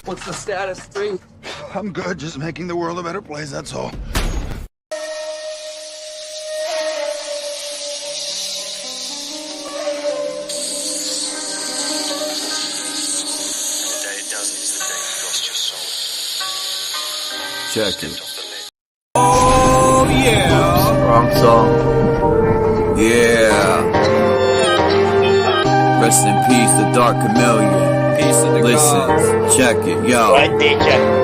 What's the status, 3? I'm good, just making the world a better place, that's all. Check it. Oh yeah. Wrong song. Yeah. Rest in peace, the Dark Chameleon. Peace to the Listen, check it, yo. Right there, check.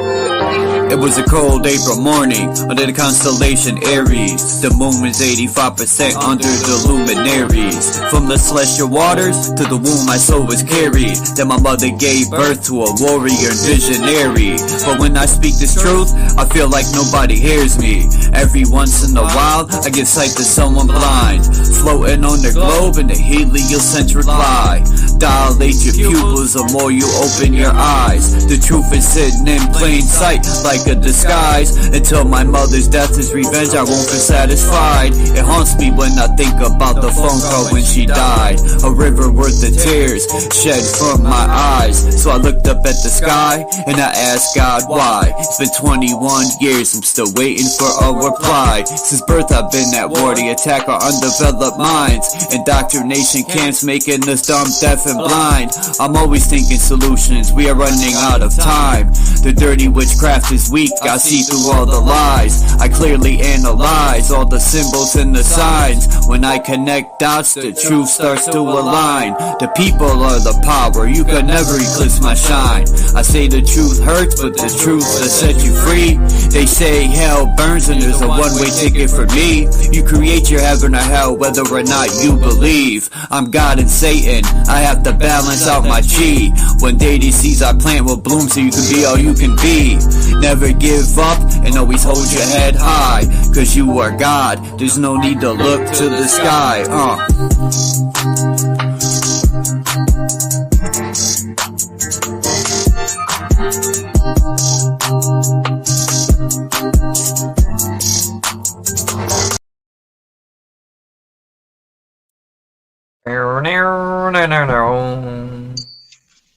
It was a cold April morning under the constellation Aries. The moon was 85% under the luminaries. From the celestial waters to the womb my soul was carried. Then my mother gave birth to a warrior and visionary. But when I speak this truth, I feel like nobody hears me. Every once in a while, I get sight to someone blind, floating on the globe in the heliocentric lie. Dilate your pupils the more you open your eyes. The truth is sitting in plain sight like a disguise. Until my mother's death is revenge, I won't feel satisfied. It haunts me when I think about the phone call when she died. A river worth of tears shed from my eyes. So I looked up at the sky and I asked God why. It's been 21 years, I'm still waiting for a reply. Since birth I've been at war to attack our undeveloped minds. Indoctrination camps making us dumb, deaf and blind. I'm always thinking solutions, we are running out of time. The dirty witchcraft is weak, I see through all the lies. I clearly analyze all the symbols and the signs. When I connect dots, the truth starts to align. The people are the power, you can never eclipse my shine. I say the truth hurts, but the truth will set you free. They say hell burns and there's a one-way ticket for me. You create your heaven or hell whether or not you believe. I'm God and Satan, I have to balance out my chi. One day these seeds I plant will bloom so you can be all you can be. Never give up and always hold your head high, cause you are God, there's no need to look to the sky.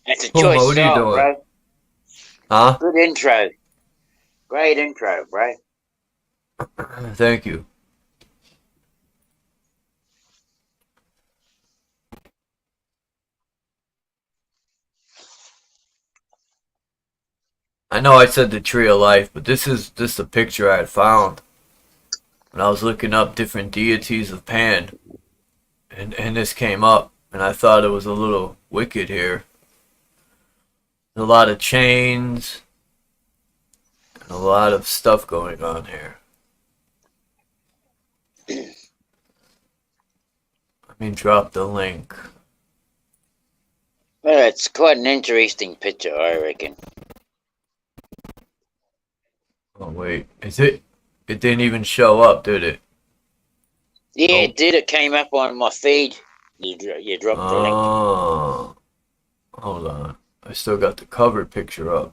That's a choice what are you song, doing? bro. Huh? Good intro. Great intro, bro. Thank you. I know I said the Tree of Life, but this is just a picture I had found when I was looking up different deities of Pan, and this came up, and I thought it was a little wicked here. There's a lot of chains and a lot of stuff going on here. Let me drop the link. Well, it's quite an interesting picture, I reckon. Oh wait, is it? It didn't even show up, did it? Yeah, Oh. it did. It came up on my feed. You dropped the link. Oh, hold on. I still got the cover picture up.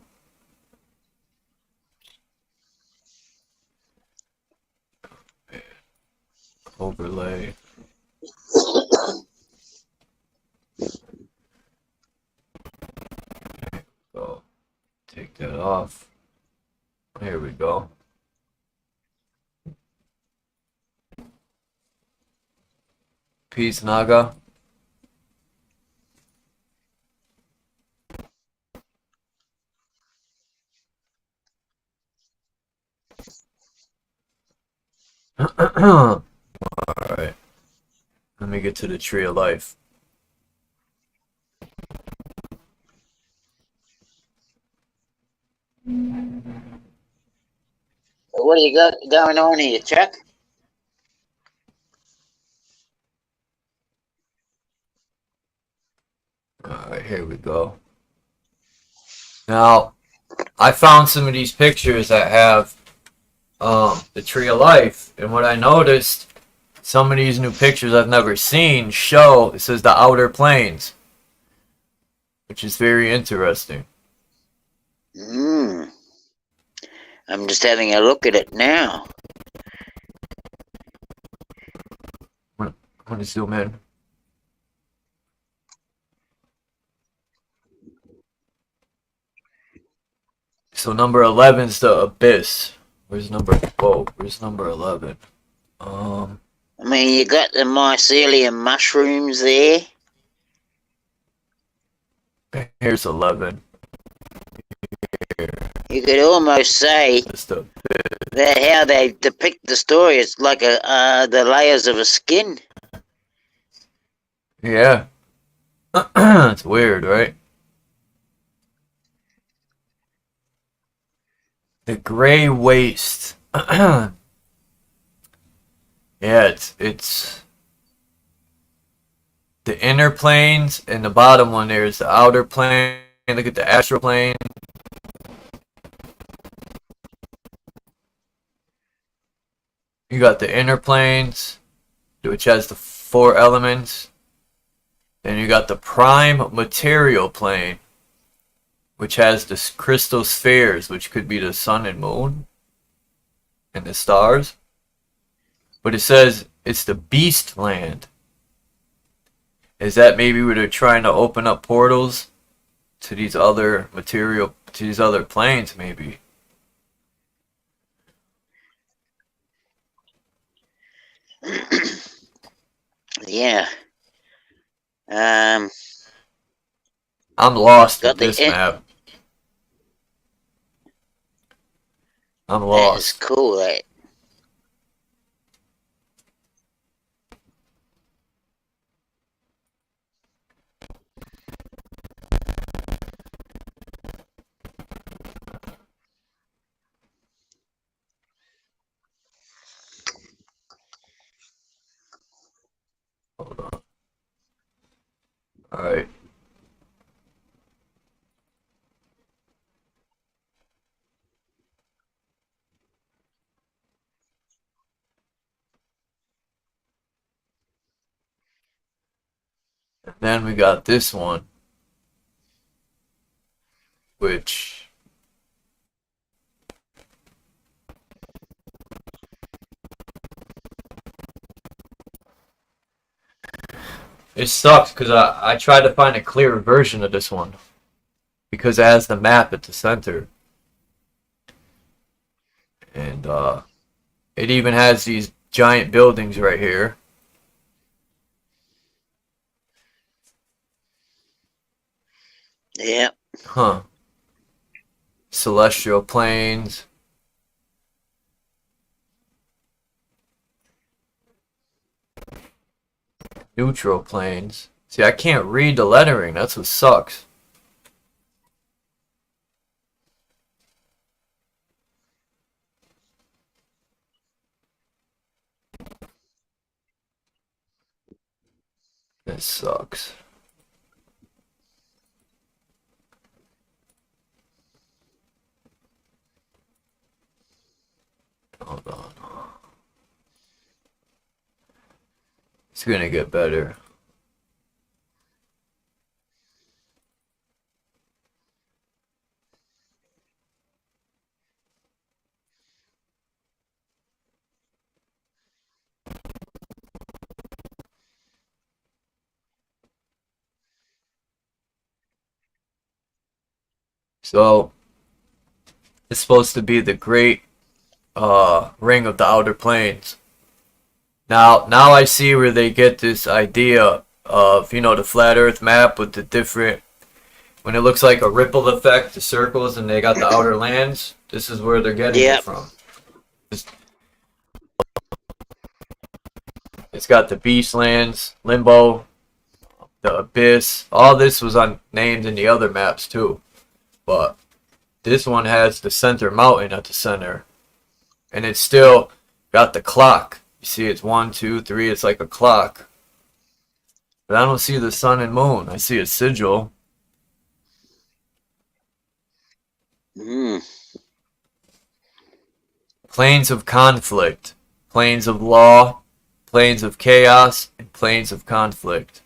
Overlay. So take that off. Here we go. Peace, Naga. Alright. Let me get to the Tree of Life. What do you got going on here, Chuck? Alright, here we go. Now, I found some of these pictures that have the Tree of Life, and what I noticed, some of these new pictures I've never seen show, it says the outer planes, which is very interesting. I'm just having a look at it now. I want to zoom in. So number 11 is the abyss. Where's number 12? Where's number 11? I mean, you got the mycelium mushrooms there. Here's 11. You could almost say That's the that how they depict the story is like the layers of a skin. yeah. It's weird, right? The gray waste. Yeah, it's the inner planes, and the bottom one there is the outer plane. Look at the astral plane. You got the inner planes, which has the 4 elements. Then you got the prime material plane, which has the crystal spheres, which could be the sun and moon and the stars. But it says it's the beast land. Is that maybe where they're trying to open up portals to these other material, to these other planes, maybe? Yeah. I'm lost with this map. I'm lost. That is cool, that. Hold on. Alright. And then we got this one, which it sucks because I tried to find a clearer version of this one because it has the map at the center. And it even has these giant buildings right here. Yeah. Huh. Celestial planes. Neutral planes. See, I can't read the lettering. That's what sucks. This sucks. Hold on. It's gonna get better. So, it's supposed to be the great ring of the outer planes. Now I see where they get this idea of, the flat Earth map with the different, when it looks like a ripple effect, the circles, and they got the outer lands. This is where they're getting it from. It's got the beast lands, limbo, the abyss. All this was named in the other maps too, but this one has the center mountain at the center, and it's still got the clock. You see, it's 1, 2, 3. It's like a clock. But I don't see the sun and moon. I see a sigil. Planes of conflict, planes of law, planes of chaos, and planes of conflict.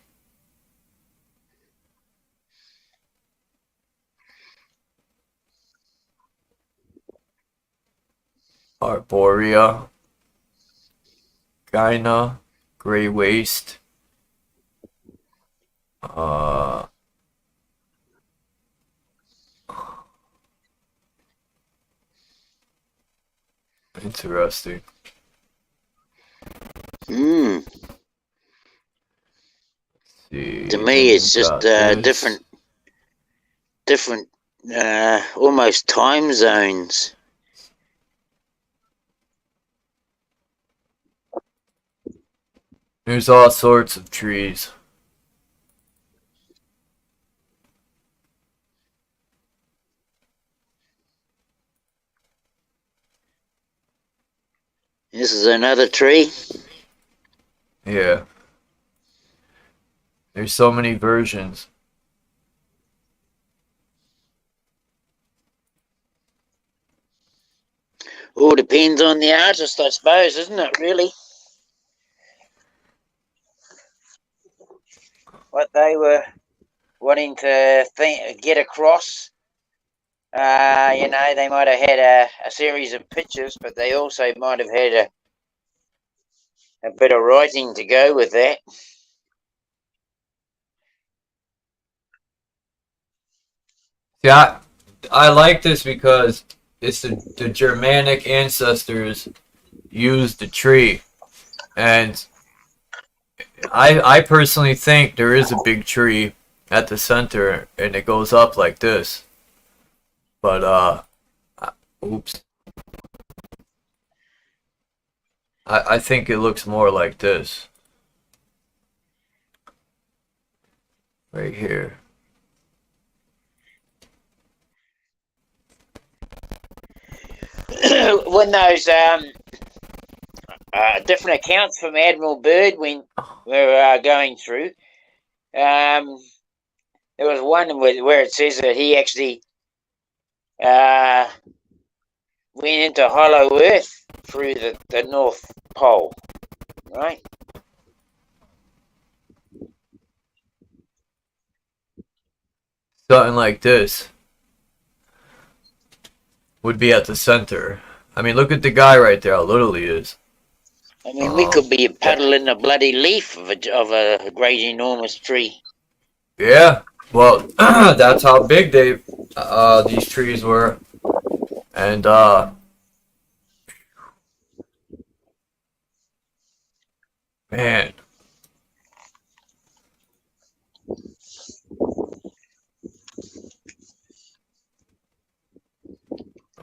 Arborea, Gyna, Grey Waste, Interesting. Hmm. See, To then me, it's you've just got this. different, almost time zones. There's all sorts of trees. This is another tree. Yeah. There's so many versions. All depends on the artist, I suppose, isn't it, really? What they were wanting to get across. They might have had a series of pictures, but they also might have had a bit of writing to go with that. Yeah, I like this because it's the Germanic ancestors used the tree. And I personally think there is a big tree at the center and it goes up like this. But oops. I think it looks more like this. Right here. When those different accounts from Admiral Byrd when we're going through, there was one where it says that he actually uh, went into hollow earth through the North Pole, right? Something like this would be at the center. I mean, look at the guy right there, how little he is. I mean, we could be a Yeah. puddle in a bloody leaf of a great enormous tree. Yeah, well, that's how big these trees were, and man,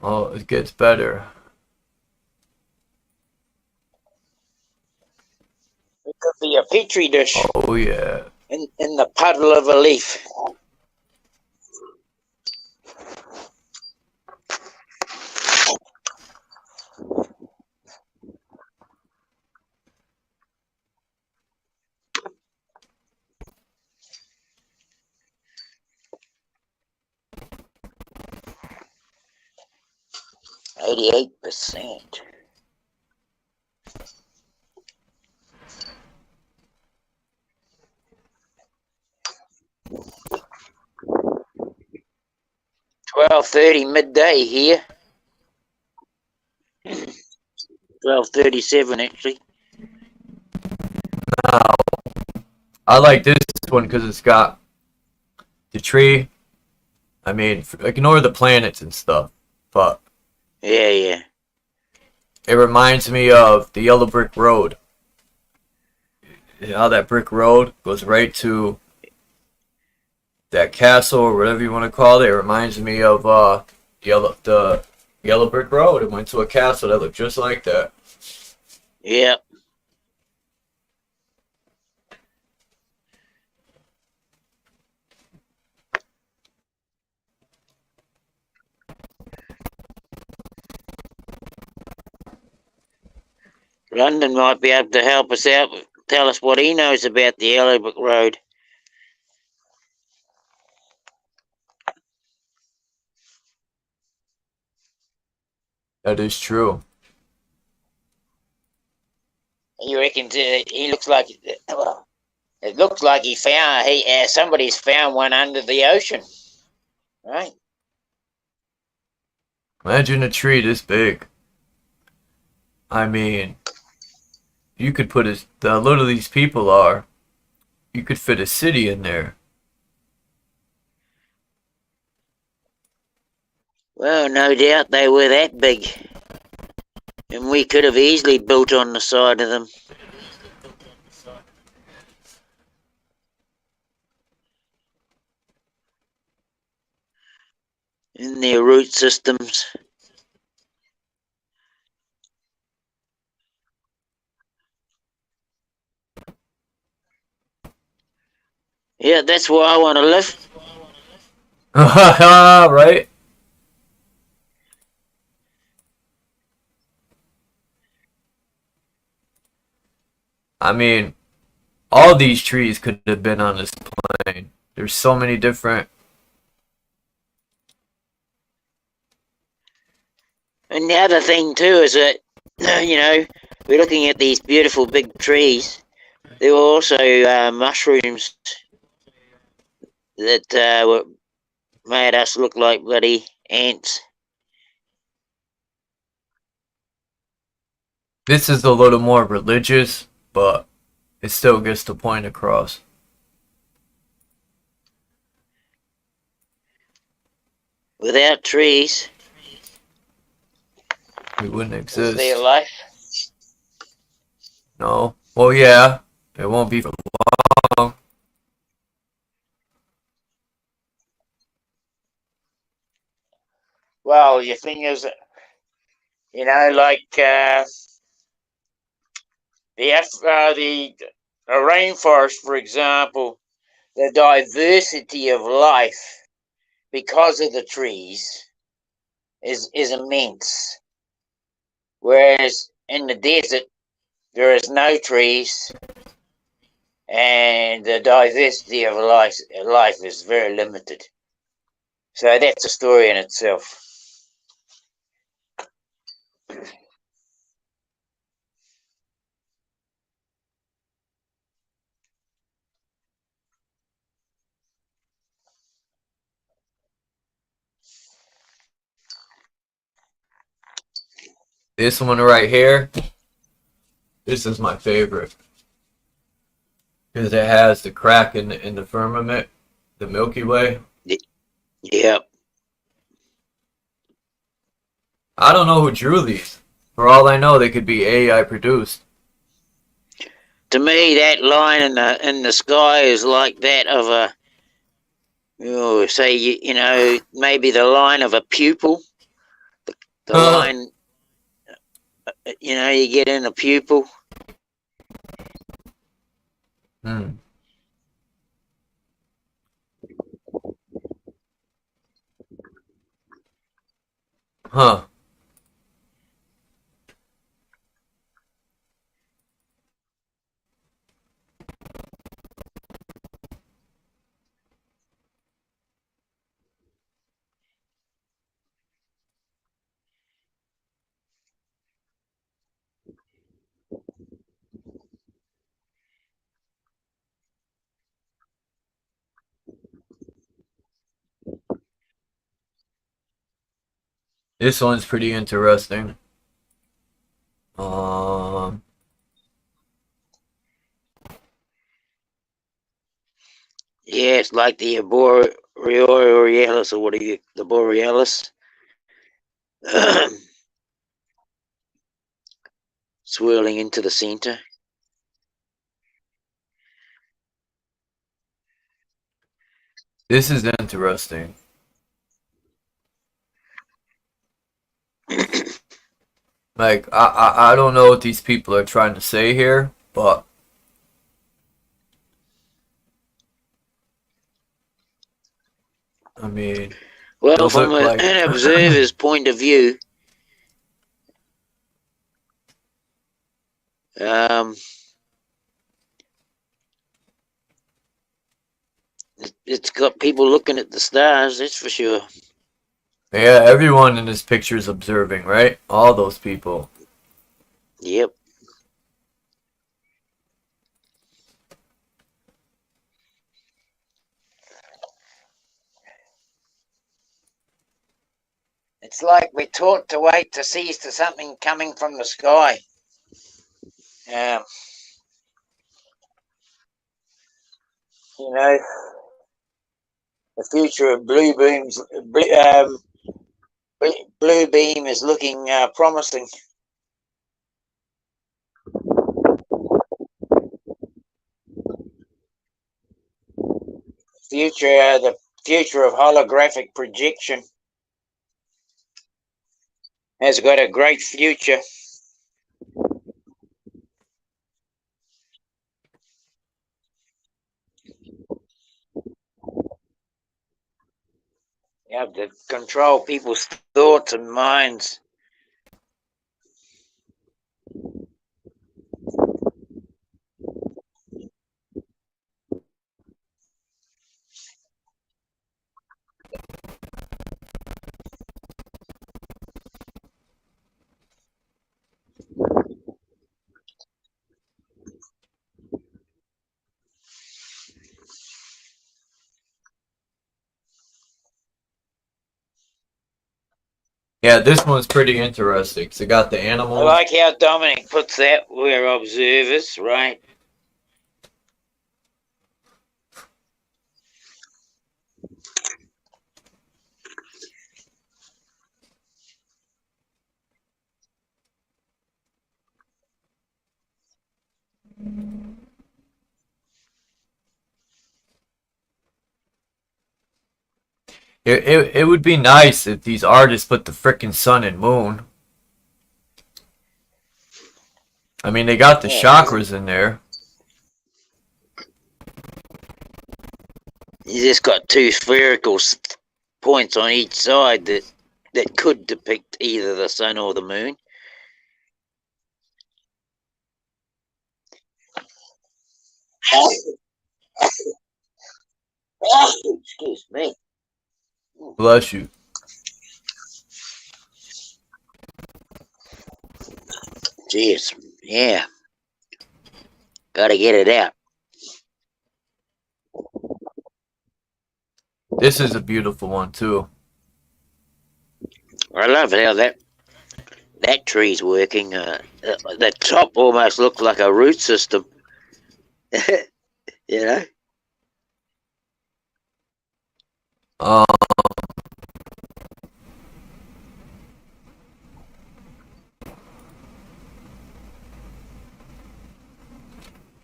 oh, it gets better. It could be a petri dish Oh yeah, in the puddle of a leaf. %. 12:30 midday here. 12:37 actually. now I like this one because it's got the tree. I mean, ignore the planets and stuff, but Yeah. it reminds me of the Yellow Brick Road. How that brick road goes right to that castle or whatever you want to call it. It reminds me of the Yellow Brick Road. It went to a castle that looked just like that. Yeah. London might be able to help us out, tell us what he knows about the Yellow Brick Road. That is true. You reckon he looks like, well, it looks like somebody's found one under the ocean, right? Imagine a tree this big. I mean, you could put the little these people are. You could fit a city in there. Well, no doubt they were that big. And we could have easily built on the side of them. In their root systems. Yeah, that's where I want to live. Right? I mean, all these trees could have been on this plane. There's so many different. And the other thing too is that, you know, we're looking at these beautiful big trees. There were also mushrooms that made us look like bloody ants. This is a little more religious, but it still gets the point across. Without trees, We wouldn't is there exist. life? No. Well, yeah. It won't be for long. Well, the thing is, you know, like the rainforest, for example, the diversity of life because of the trees is immense. Whereas in the desert, there is no trees, and the diversity of life is very limited. So that's a story in itself. This one right here, this is my favorite. Because it has the crack in the firmament, the Milky Way. Yeah. I don't know who drew these. For all I know, they could be AI produced. To me, that line in the sky is like that of a, say, you know, maybe the line of a pupil. The line, you know, you get in a pupil. Hmm. Huh. This one's pretty interesting. Yeah, it's like the borealis, or what are you? The borealis. Swirling into the center. This is interesting. Like, I don't know what these people are trying to say here, but I mean, Well, those from look like. an observer's point of view, um, it's got people looking at the stars, that's for sure. Yeah, everyone in this picture is observing, right? All those people. Yep. It's like we're taught to wait to see something coming from the sky. You know, the future of blue beams, blue beam is looking promising. The future of holographic projection has got a great future. You have to control people's thoughts and minds. Yeah, this one's pretty interesting. So, got the I animals. like how Dominic puts that. We're observers, right? It would be nice if these artists put the frickin' sun and moon. I mean, they got the chakras in there. You just got two spherical points on each side that could depict either the sun or the moon. Excuse me. Bless you. Jeez, yeah. Gotta get it out. This is a beautiful one too. I love how that tree's working. The top almost looks like a root system. You know?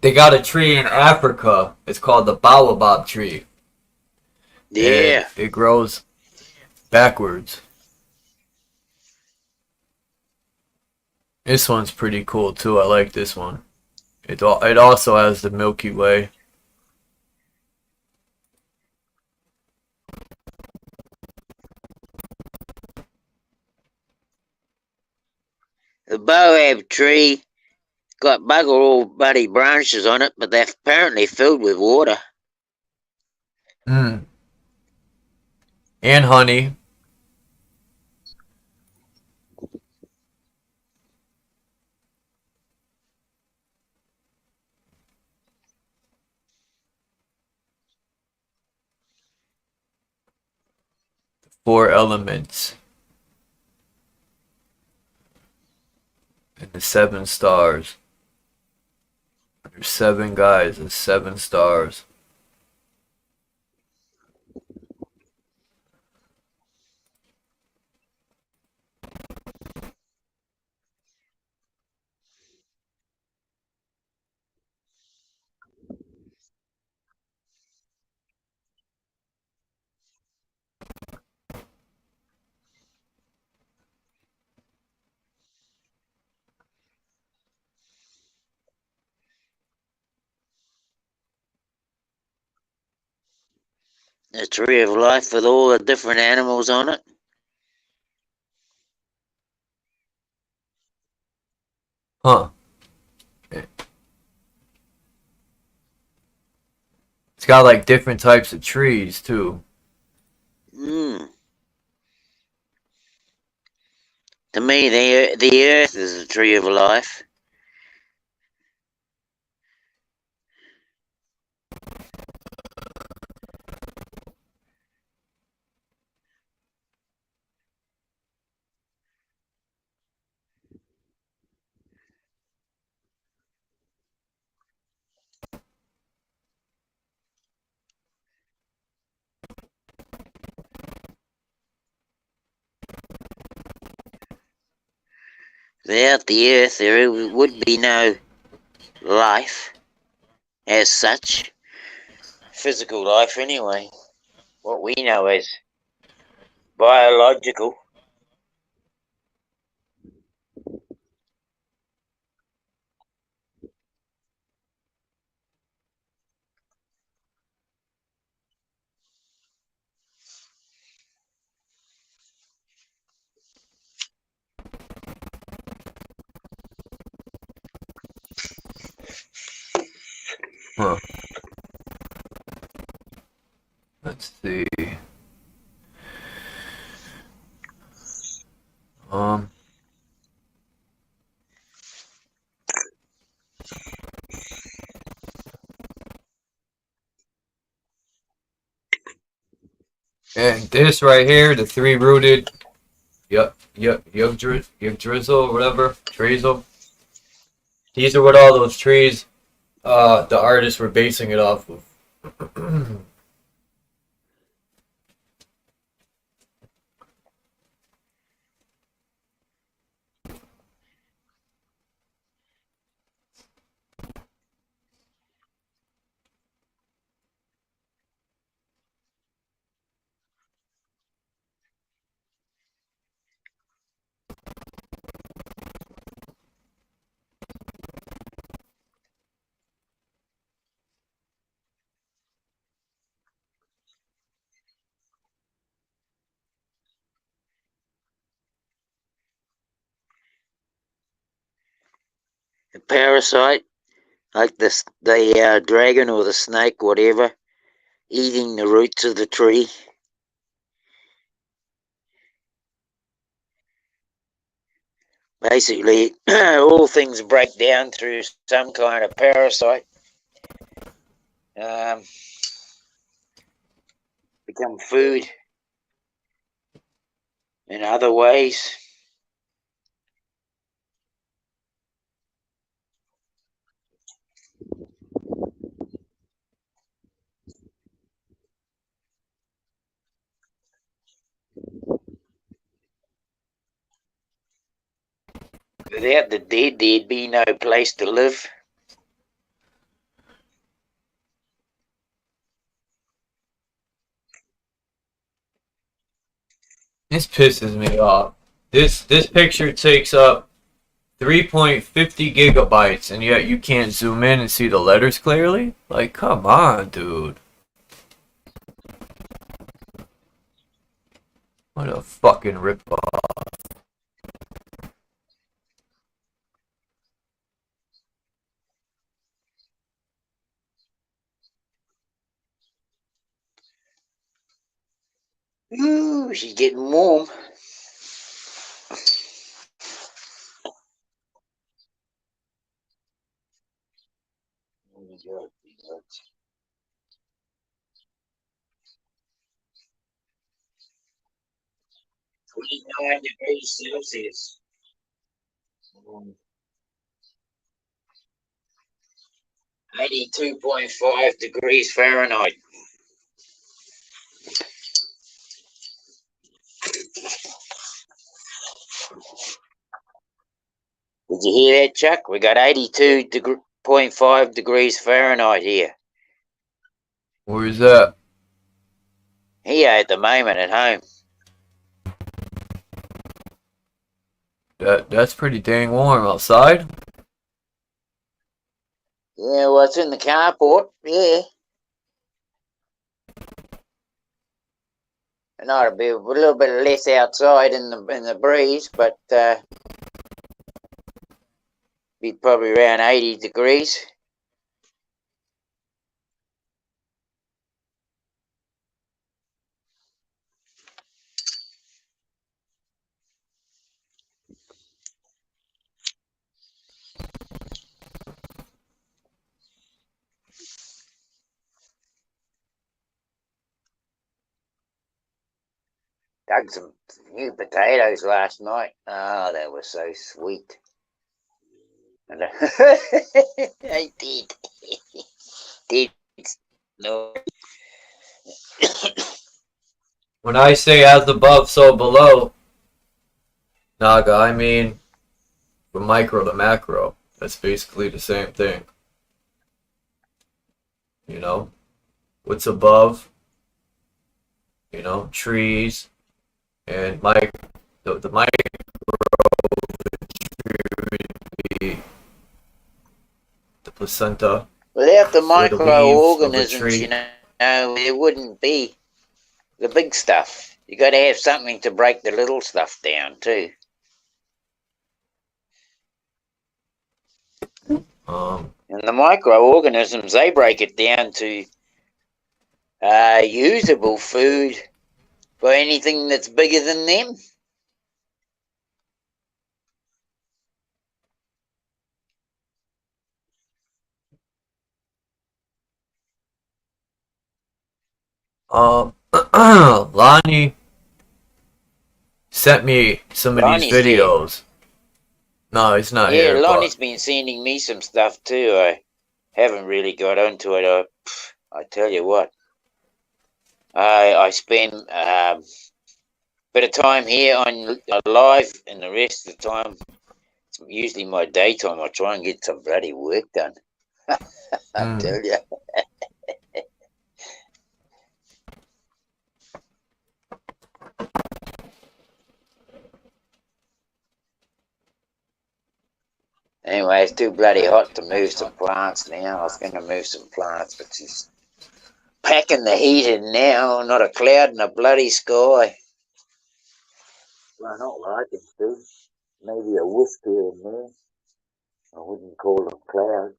They got a tree in Africa. It's called the baobab tree. Yeah. And it grows backwards. This one's pretty cool too. I like this one. It also has the Milky Way. The baobab tree got bugger all bloody branches on it, but they're apparently filled with water. And honey. The 4 elements. And the 7 stars. There's 7 guys and 7 stars. The tree of life with all the different animals on it. Huh. It's got like different types of trees too. To me, the earth is the tree of life. Without the earth, there would be no life as such. physical life anyway. What we know as biological. Huh. Let's see. Um. And this right here, the three-rooted, yug drizzle, whatever, drizzle. These are what all those trees, the artists were basing it off of. The parasite, like the dragon or the snake, whatever, eating the roots of the tree. Basically, all things break down through some kind of parasite. Become food in other ways. Without the dead, there'd be no place to live. This pisses me off. This picture takes up 3.50 gigabytes, and yet you can't zoom in and see the letters clearly? Like, come on, dude. What a fucking ripoff. Ooh, she's getting warm. Oh my God. 29 degrees Celsius. 82.5 degrees Fahrenheit. Did you hear that, Chuck? We got 82.5 degrees Fahrenheit here. Where's that? Here at the moment at home. That's pretty dang warm outside. Yeah, well, it's in the carport. Yeah. And I'd be a little bit less outside in the breeze, but be probably around 80 degrees. Dug some new potatoes last night. Oh, they were so sweet. I did. Did no. When I say as above, so below, Naga, I mean from micro to macro. That's basically the same thing. You know? what's above, you know, trees, and the micro would be the placenta Without the or the leaves of a microorganisms, tree. there wouldn't be the big stuff. You got to have something to break the little stuff down too. And the microorganisms, they break it down to usable food for anything that's bigger than them. Lonnie sent me some of these Lonnie's dead. videos. No, he's not Yeah, here. Lonnie's But been sending me some stuff too. I haven't really got onto it. I tell you what, I spend a bit of time here on live, and the rest of the time, it's usually my daytime. I try and get some bloody work done. I tell you. Anyway, it's too bloody hot to move some plants now. I was going to move some plants, but she's packing the heat in now. Not a cloud in a bloody sky. Well, not like it to. Maybe a wisp here and there. I wouldn't call them clouds.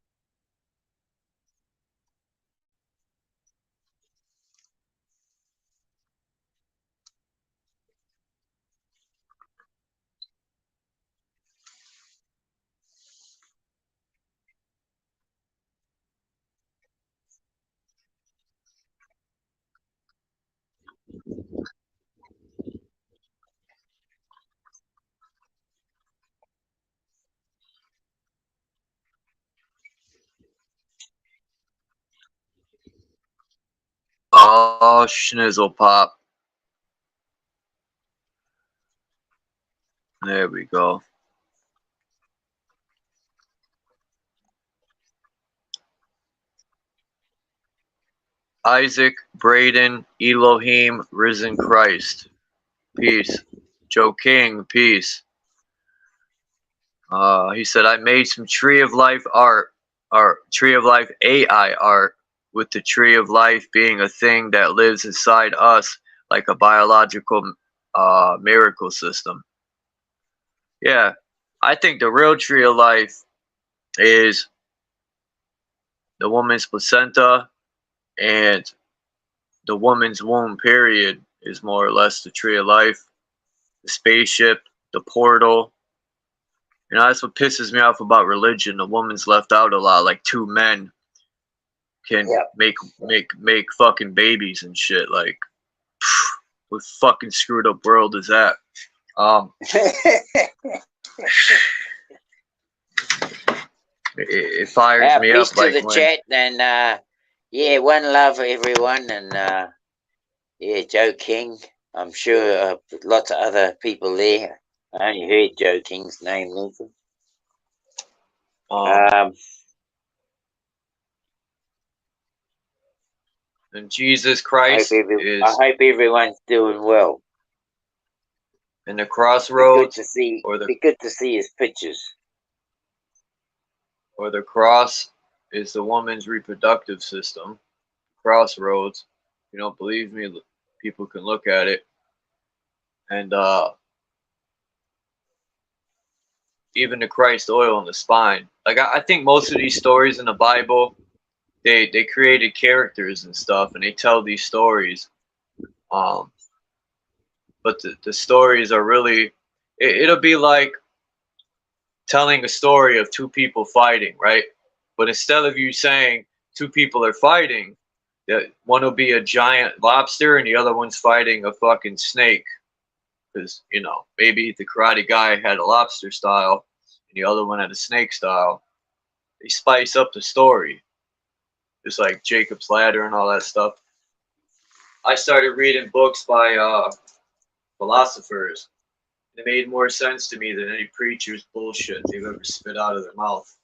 oh, schnizzle pop. There we go. Isaac, Braden, Elohim, risen Christ. Peace. Joe King, peace. He said, I made some Tree of Life art, or Tree of Life AI art, with the Tree of Life being a thing that lives inside us like a biological miracle system. Yeah, I think the real Tree of Life is the woman's placenta, and the woman's womb, period, is more or less the Tree of Life. The spaceship, the portal. You know, that's what pisses me off about religion. The woman's left out a lot. Like two men can make fucking babies and shit. Like, what fucking screwed up world is that? It fires me Peace up. to Like the when chat, and yeah, one love everyone, and yeah, Joe King. I'm sure lots of other people there. I only heard Joe King's name mentioned. and Jesus I Christ hope everyone's doing well. in the crossroads, Be good to see his pictures. or the cross is the woman's reproductive system. Crossroads. If you don't believe me, people can look at it. And even the Christ oil in the spine. Like I think most of these stories in the Bible, they created characters and stuff, and they tell these stories. But the stories are really, it'll be like telling a story of two people fighting, right? But instead of you saying two people are fighting, that one will be a giant lobster and the other one's fighting a fucking snake. Because, you know, maybe the karate guy had a lobster style and the other one had a snake style. They spice up the story. Just like Jacob's Ladder and all that stuff. I started reading books by philosophers. It made more sense to me than any preacher's bullshit they've ever spit out of their mouth.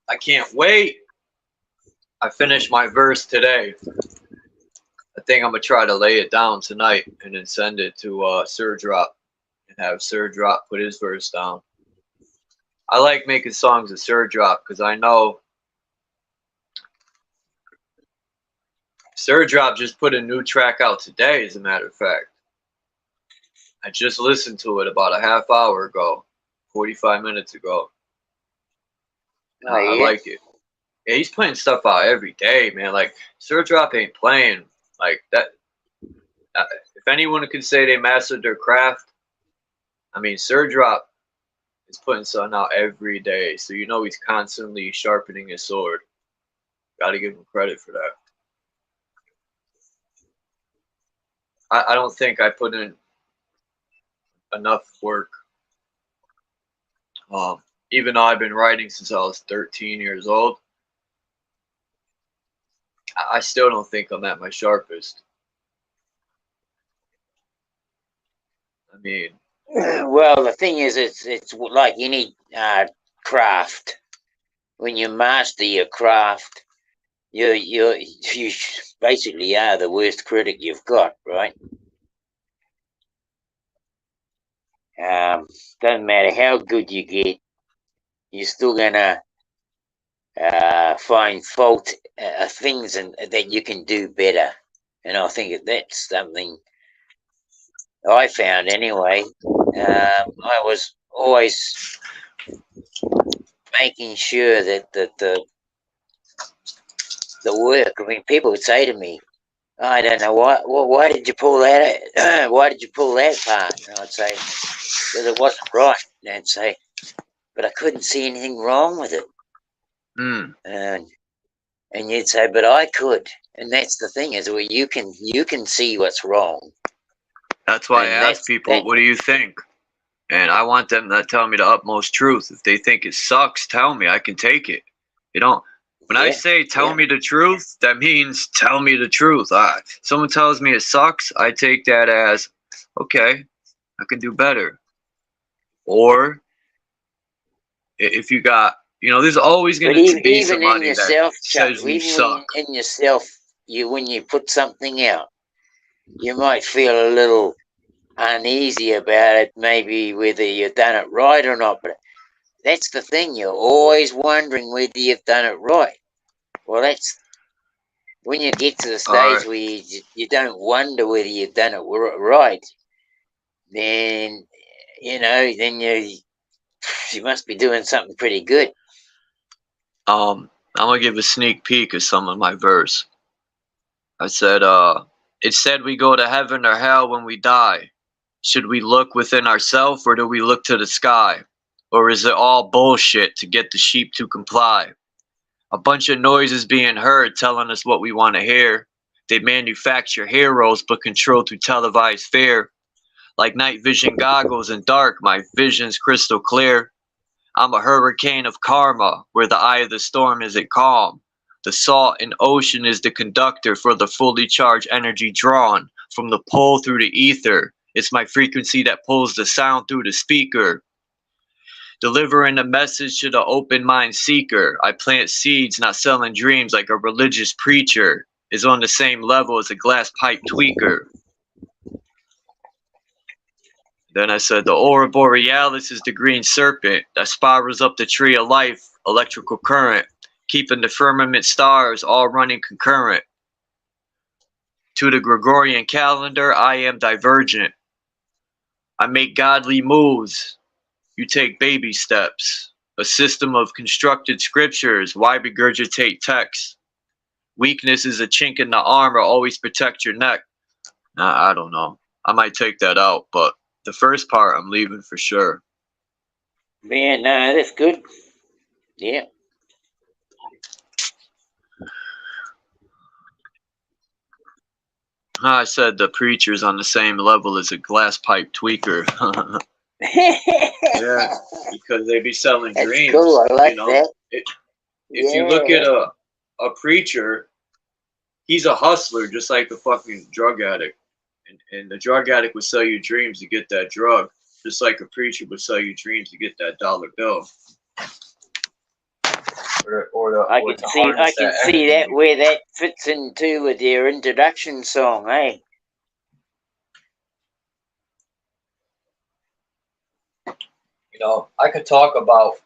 I can't wait. I finished my verse today. I think I'm gonna try to lay it down tonight and then send it to Sir Drop and have Sir Drop put his verse down. I like making songs with Sir Drop because I know Sir Drop just put a new track out today, as a matter of fact. I just listened to it about a half hour ago, 45 minutes ago. Oh, I yeah? like it. Yeah, he's putting stuff out every day, man. Like, Sir Drop ain't playing like that. If anyone could say they mastered their craft, I mean, Sir Drop is putting something out every day. So you know he's constantly sharpening his sword. Gotta give him credit for that. I don't think I put in enough work. Even though I've been writing since I was 13 years old, I still don't think I'm at my sharpest. I mean, Well, the thing is, it's like any craft. When you master your craft, you basically are the worst critic you've got, right? Doesn't matter how good you get, you're still gonna find fault things that you can do better. And I think that's something I found anyway. I was always making sure that the work. I mean, people would say to me, "I don't know why did you pull that? Why did you pull that part?" And I'd say, "Because it wasn't right." And they'd say, "But I couldn't see anything wrong with it." And you'd say, "But I could." And that's the thing is, where you can see what's wrong. that's why And I ask people, what do you think? And I want them to tell me the utmost truth. If they think it sucks, tell me. I can take it. You don't. When I say tell me the truth, that means tell me the truth. Someone tells me it sucks, I take that as, okay, I can do better. Or if you got, there's always going to be somebody that says you suck. In yourself, when you put something out, you might feel a little uneasy about it, maybe whether you've done it right or not. But that's the thing, you're always wondering whether you've done it right. Well, that's when you get to the stage where you don't wonder whether you've done it right, then then you must be doing something pretty good. I'm gonna give a sneak peek of some of my verse. I said, it said we go to heaven or hell when we die. Should we look within ourselves or do we look to the sky? Or is it all bullshit to get the sheep to comply? A bunch of noises being heard telling us what we want to hear. They manufacture heroes but control through televised fear. Like night vision goggles in dark, my vision's crystal clear. I'm a hurricane of karma, where the eye of the storm isn't calm. The salt in ocean is the conductor for the fully charged energy drawn from the pull through the ether. It's my frequency that pulls the sound through the speaker. Delivering a message to the open mind seeker. I plant seeds, not selling dreams like a religious preacher. Is on the same level as a glass pipe tweaker. Then I said, the aurora borealis is the green serpent that spirals up the tree of life, electrical current, keeping the firmament stars all running concurrent. To the Gregorian calendar, I am divergent. I make godly moves. You take baby steps. A system of constructed scriptures. Why regurgitate text? Weakness is a chink in the armor. Always protect your neck. I don't know. I might take that out, but the first part I'm leaving for sure. Yeah, no, that's good. Yeah. I said the preacher's on the same level as a glass pipe tweaker. Yeah, because they be selling That's dreams. cool. I like that. If you look at a preacher, he's a hustler just like the fucking drug addict. And the drug addict would sell you dreams to get that drug. Just like a preacher would sell you dreams to get that dollar bill. I can see that where that fits into with your introduction song, eh? You know, I could talk about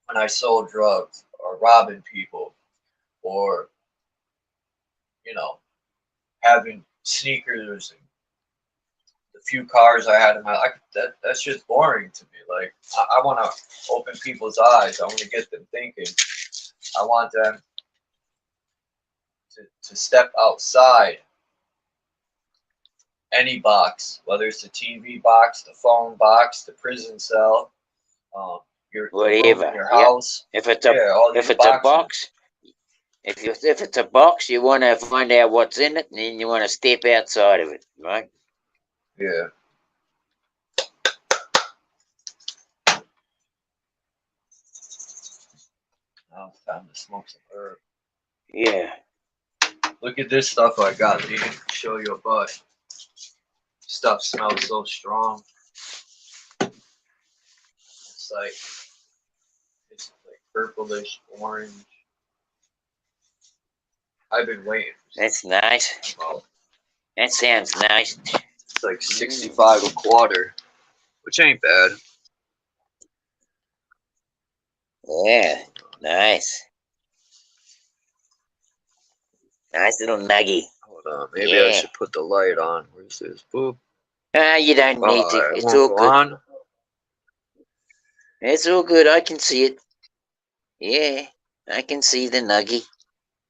when I sold drugs or robbing people or, you know, having sneakers and the few cars I had in my life. That's just boring to me. Like, I want to open people's eyes. I want to get them thinking. I want them to step outside any box, whether it's the TV box, the phone box, the prison cell, your Whatever. your house. If it's a box, if it's a box, you want to find out what's in it, and then you want to step outside of it, right? Yeah. Now it's time to smoke some herb. Yeah. Look at this stuff I got, dude. Show you a butt. Stuff smells so strong. It's like purplish orange. I've been waiting for That's nice. That sounds nice. It's like 65 a quarter, which ain't bad. Yeah, nice. Nice little nuggy. Hold on, maybe I should put the light on. Where's this? Boop. You don't need to. It's all good. On. It's all good. I can see it. Yeah, I can see the nuggy.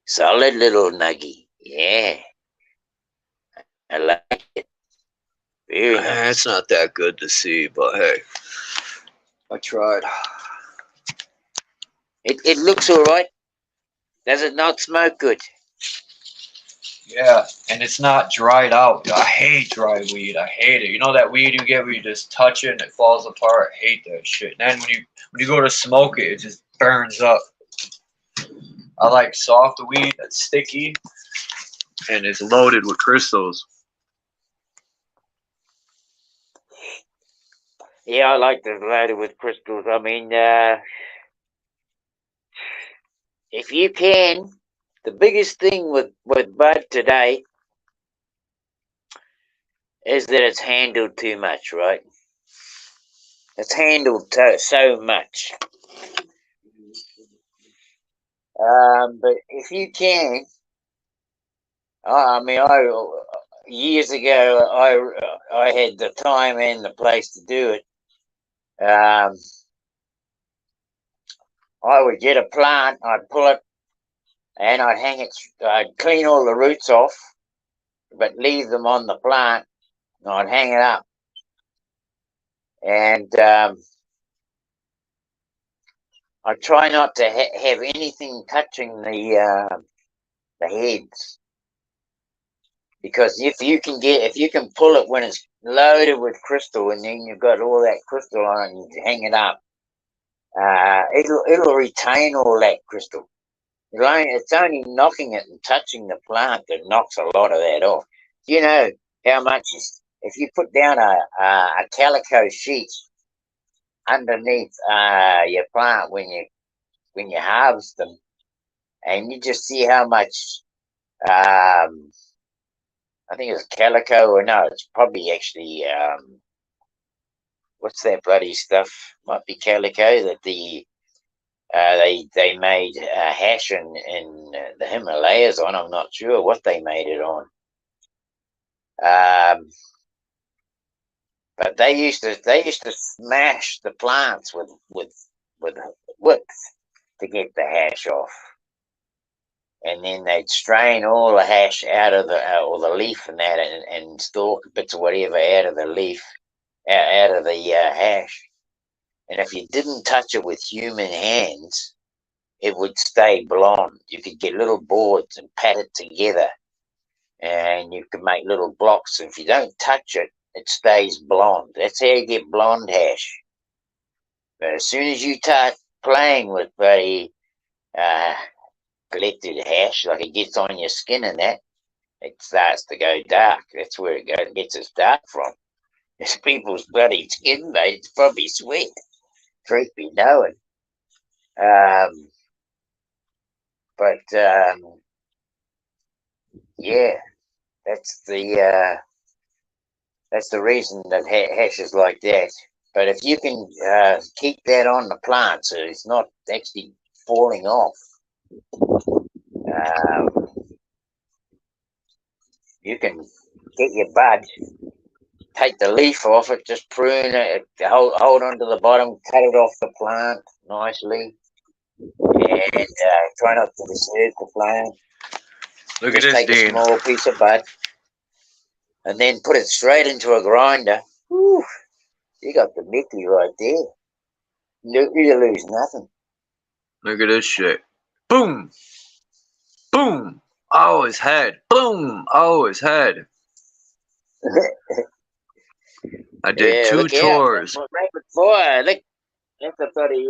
Solid little nuggy. Yeah. I like it. Very nice. It's not that good to see, but hey, I tried. It looks all right. Does it not smoke good? Yeah, and it's not dried out. I hate dry weed. I hate it. You know that weed you get where you just touch it and it falls apart? I hate that shit. And then when you go to smoke it, it just burns up. I like soft weed that's sticky and is loaded with crystals. Yeah, I like the loaded with crystals. I mean, if you can, the biggest thing with bud today is that it's handled too much, right? It's handled so much. But if you can, I mean, years ago, I had the time and the place to do it. I would get a plant, I'd pull it, and I'd hang it. I'd clean all the roots off, but leave them on the plant. And I'd hang it up, and I try not to have anything touching the heads, because if you can pull it when it's loaded with crystal, and then you've got all that crystal on it, and you hang it up, it'll retain all that crystal. It's only knocking it and touching the plant that knocks a lot of that off. You know how much if you put down a calico sheet underneath your plant when you harvest them, and you just see how much I think it's calico, or no, it's probably actually what's that bloody stuff? Might be calico that they made hash in the Himalayas on. I'm not sure what they made it on. But they used to smash the plants with whips to get the hash off, and then they'd strain all the hash out of or the leaf and that, and stalk bits of whatever out of the leaf, out of the hash. And if you didn't touch it with human hands, it would stay blonde. You could get little boards and pat it together, and you could make little blocks. If you don't touch it, it stays blonde. That's how you get blonde hash. But as soon as you start playing with the collected hash, like it gets on your skin and that, it starts to go dark. That's where it gets its dark from. It's people's bloody skin, mate. It's probably sweat. Truth be known. Um, but yeah, that's the reason that hash is like that. But if you can keep that on the plant, so it's not actually falling off, um, you can get your bud, take the leaf off it, just prune it, hold onto the bottom, cut it off the plant nicely, and try not to disturb the plant. Look Just at this, take a Dean. small piece of bud and then put it straight into a grinder. Whew, you got the Mickey right there. You lose nothing. Look at this shit. Boom! Boom! Oh, his head. Boom! Oh, his head. I did Yeah, 2 look out. chores. Rapid fire. Look, that's a bloody,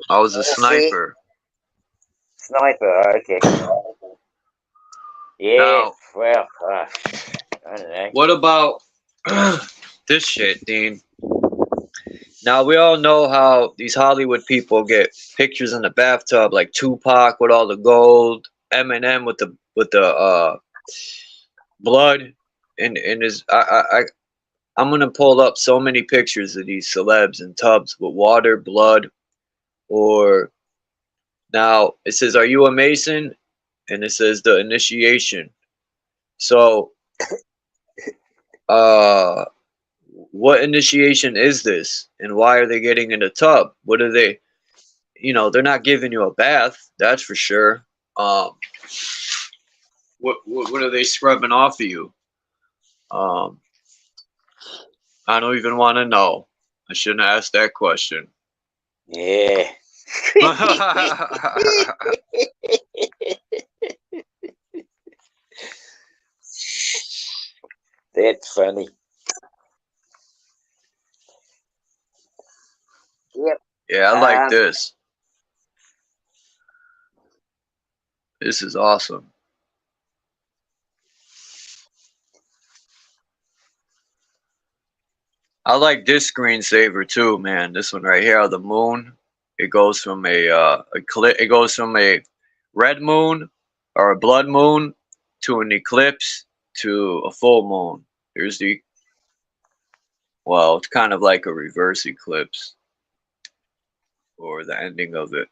I was a let's see. sniper. Sniper, okay. Yeah, Now, well, I don't know. what about this shit, Dean? Now we all know how these Hollywood people get pictures in the bathtub, like Tupac with all the gold, Eminem with the blood, and his. I'm gonna pull up so many pictures of these celebs in tubs with water, blood, or now it says, "Are you a Mason?" And it says the initiation. So, uh, what initiation is this, and why are they getting in the tub? What are they? They're not giving you a bath, that's for sure. Um, what are they scrubbing off of you? Um, I don't even want to know. I shouldn't ask that question. Yeah. That's funny. Yep. Yeah, I like Um, this. This is awesome. I like this screensaver too, man. This one right here, the moon. It goes from it goes from a red moon or a blood moon to an eclipse to a full moon. Here's the Well, it's kind of like a reverse eclipse or the ending of it.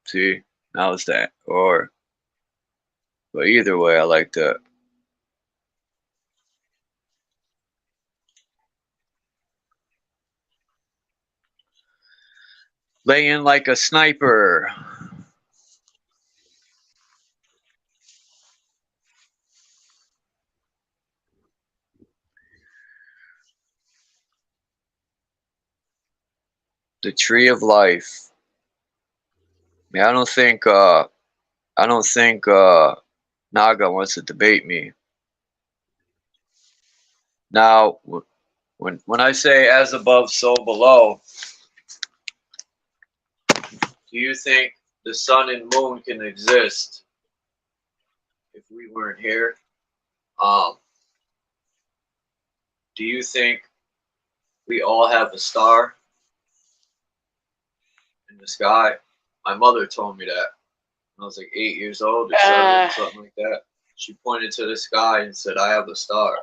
See, now it's that. But either way, I like that. Lay in like a sniper. The tree of life. Man, I don't think Naga wants to debate me. Now, when I say as above, so below, do you think the sun and moon can exist if we weren't here? Um, do you think we all have a star in the sky? My mother told me that when I was like 8 years old or 7, something like that. She pointed to the sky and said, "I have a star."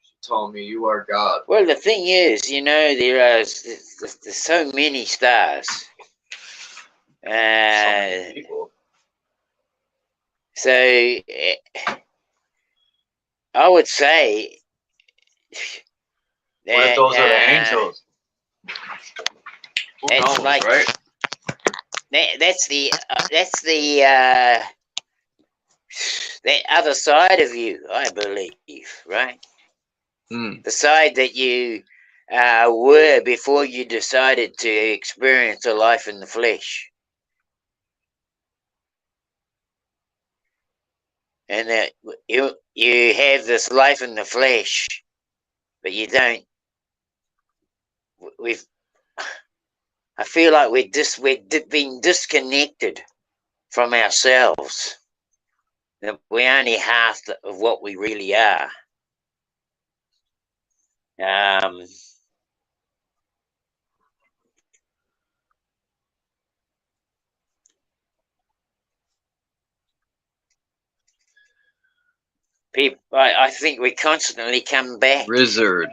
She told me, "You are God." well, the thing is, there's so many stars. So many people. So I would say What if that those are the angels? Who it's knows, like right? that's the that other side of you, I believe, right? Hmm. The side that you were before you decided to experience a life in the flesh, and that you have this life in the flesh, but you don't. We've I feel like we've been disconnected from ourselves. that we're only half of what we really are. People, I think we constantly come back. Rizzard.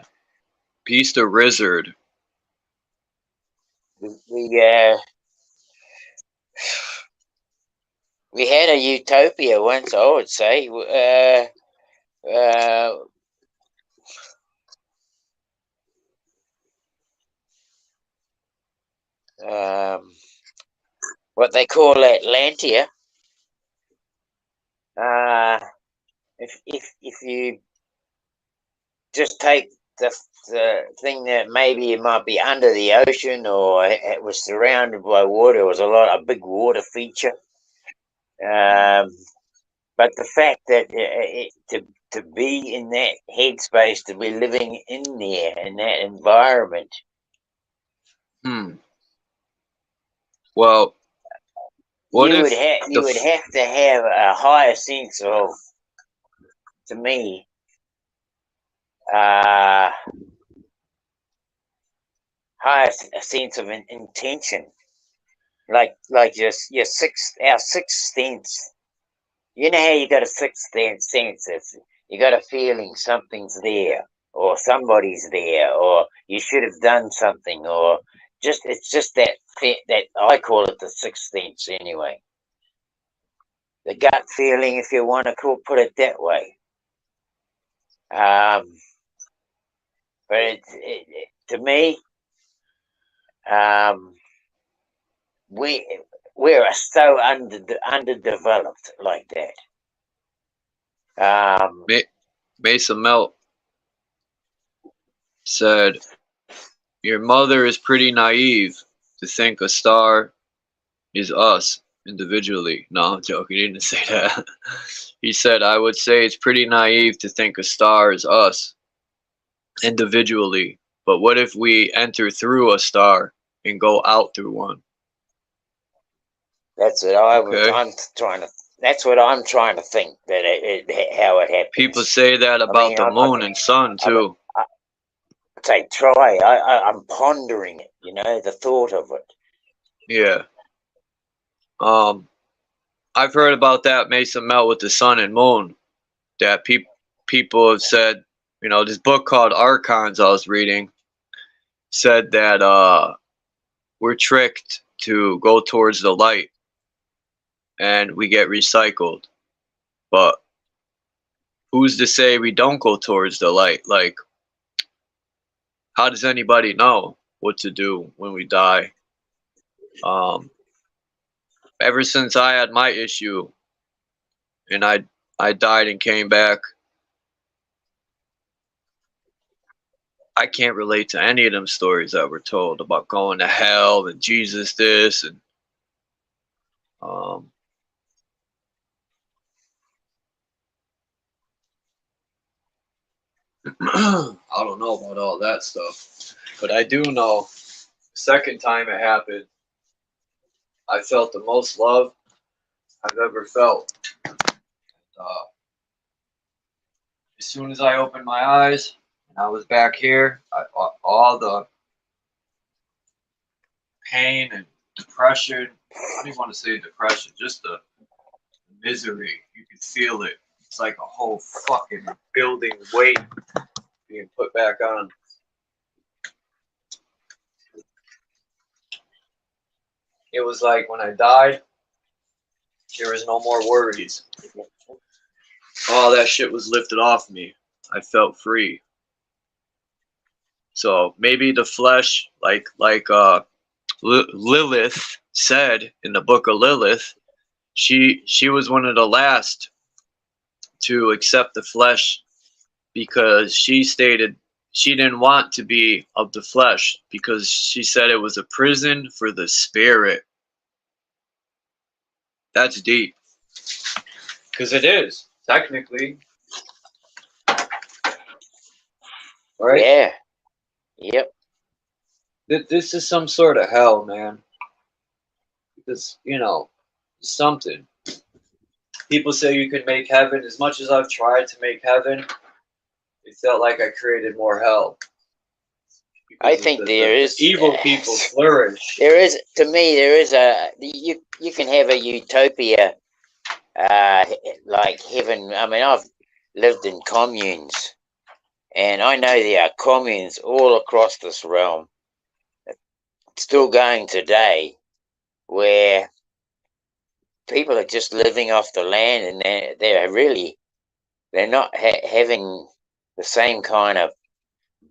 Peace to Rizzard. We had a utopia once, I would say. What they call Atlantia. If you just take the thing that maybe it might be under the ocean or it was surrounded by water, it was a big water feature. But the fact that to be in that headspace, to be living in there in that environment. Well, what you if would have to have a higher sense of, to me, higher sense of intention, like our sixth sense. You know how you got a sixth sense? You got a feeling something's there, or somebody's there, or you should have done something, or it's just that I call it the sixth sense anyway. The gut feeling, if you want to put it that way. But to me, we're so underdeveloped like that. Mesa Melt said, "Your mother is pretty naive to think a star is us individually." No, I'm joking. He didn't say that. He said, "I would say it's pretty naive to think a star is us individually. But what if we enter through a star and go out through one?" That's what I'm trying to. That's what I'm trying to think, that how it happens. People say that about the moon and sun too. I'm pondering it. The thought of it. Yeah. I've heard about that Mesa Melt with the sun and moon. That people have said, this book called Archons I was reading said that we're tricked to go towards the light and we get recycled. But who's to say we don't go towards the light? Like, how does anybody know what to do when we die? Ever since I had my issue and I died and came back, I can't relate to any of them stories that were told about going to hell and Jesus this and I don't know about all that stuff, but I do know the second time it happened, I felt the most love I've ever felt. As soon as I opened my eyes and I was back here, all the pain and depression, I don't even want to say depression, just the misery, you could feel it. It's like a whole fucking building weight being put back on. It was like when I died, there was no more worries. All that shit was lifted off me. I felt free. So maybe the flesh, like Lilith said in the book of Lilith, she was one of the last to accept the flesh because she stated she didn't want to be of the flesh because she said it was a prison for the spirit. That's deep. Because it is, technically. Right? Yeah. Yep. This is some sort of hell, man. Because, something. People say you can make heaven. As much as I've tried to make heaven, it felt like I created more hell. I think there is evil people flourish. There is, to me, there is a you can have a utopia, like heaven. I mean, I've lived in communes, and I know there are communes all across this realm, still going today, where people are just living off the land, and they're not having the same kind of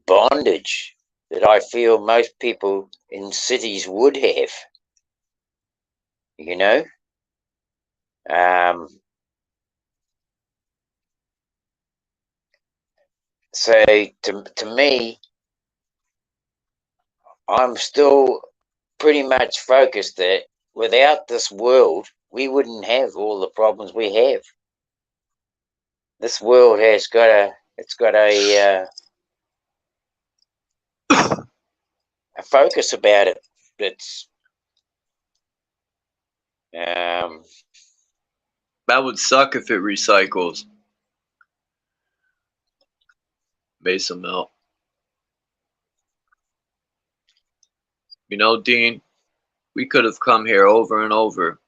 bondage that I feel most people in cities would have. You know, so to me, I'm still pretty much focused that without this world, we wouldn't have all the problems we have. This world has got a focus about it. That's that would suck if it recycles. Mason melt. You know, Dean, we could have come here over and over.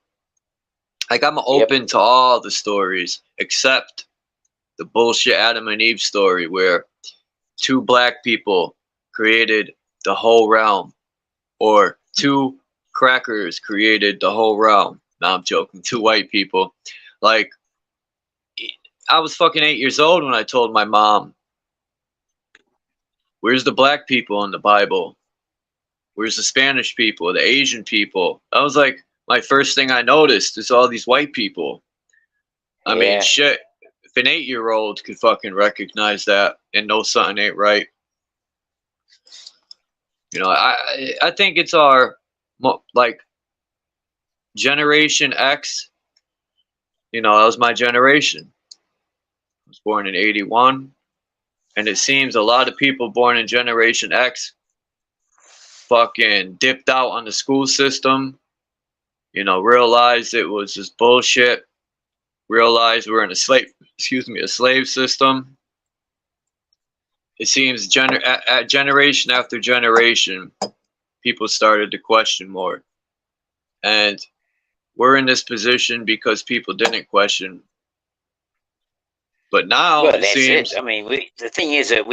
Like, I'm open to all the stories except the bullshit Adam and Eve story where 2 black people created the whole realm, or 2 crackers created the whole realm. No, I'm joking. 2 white people. Like, I was fucking 8 years old when I told my mom, where's the black people in the Bible? Where's the Spanish people, the Asian people? That was like my first thing I noticed is all these white people. I mean, shit. If an 8-year-old could fucking recognize that and know something ain't right, you know, I think it's our, like, Generation X. You know, that was my generation. I was born in 81, and it seems a lot of people born in Generation X fucking dipped out on the school system, you know, realized it was just bullshit, realized we're in a slave system. It seems generation after generation, people started to question more. And we're in this position because people didn't question. But now well, it that's seems. it. I mean, the thing is that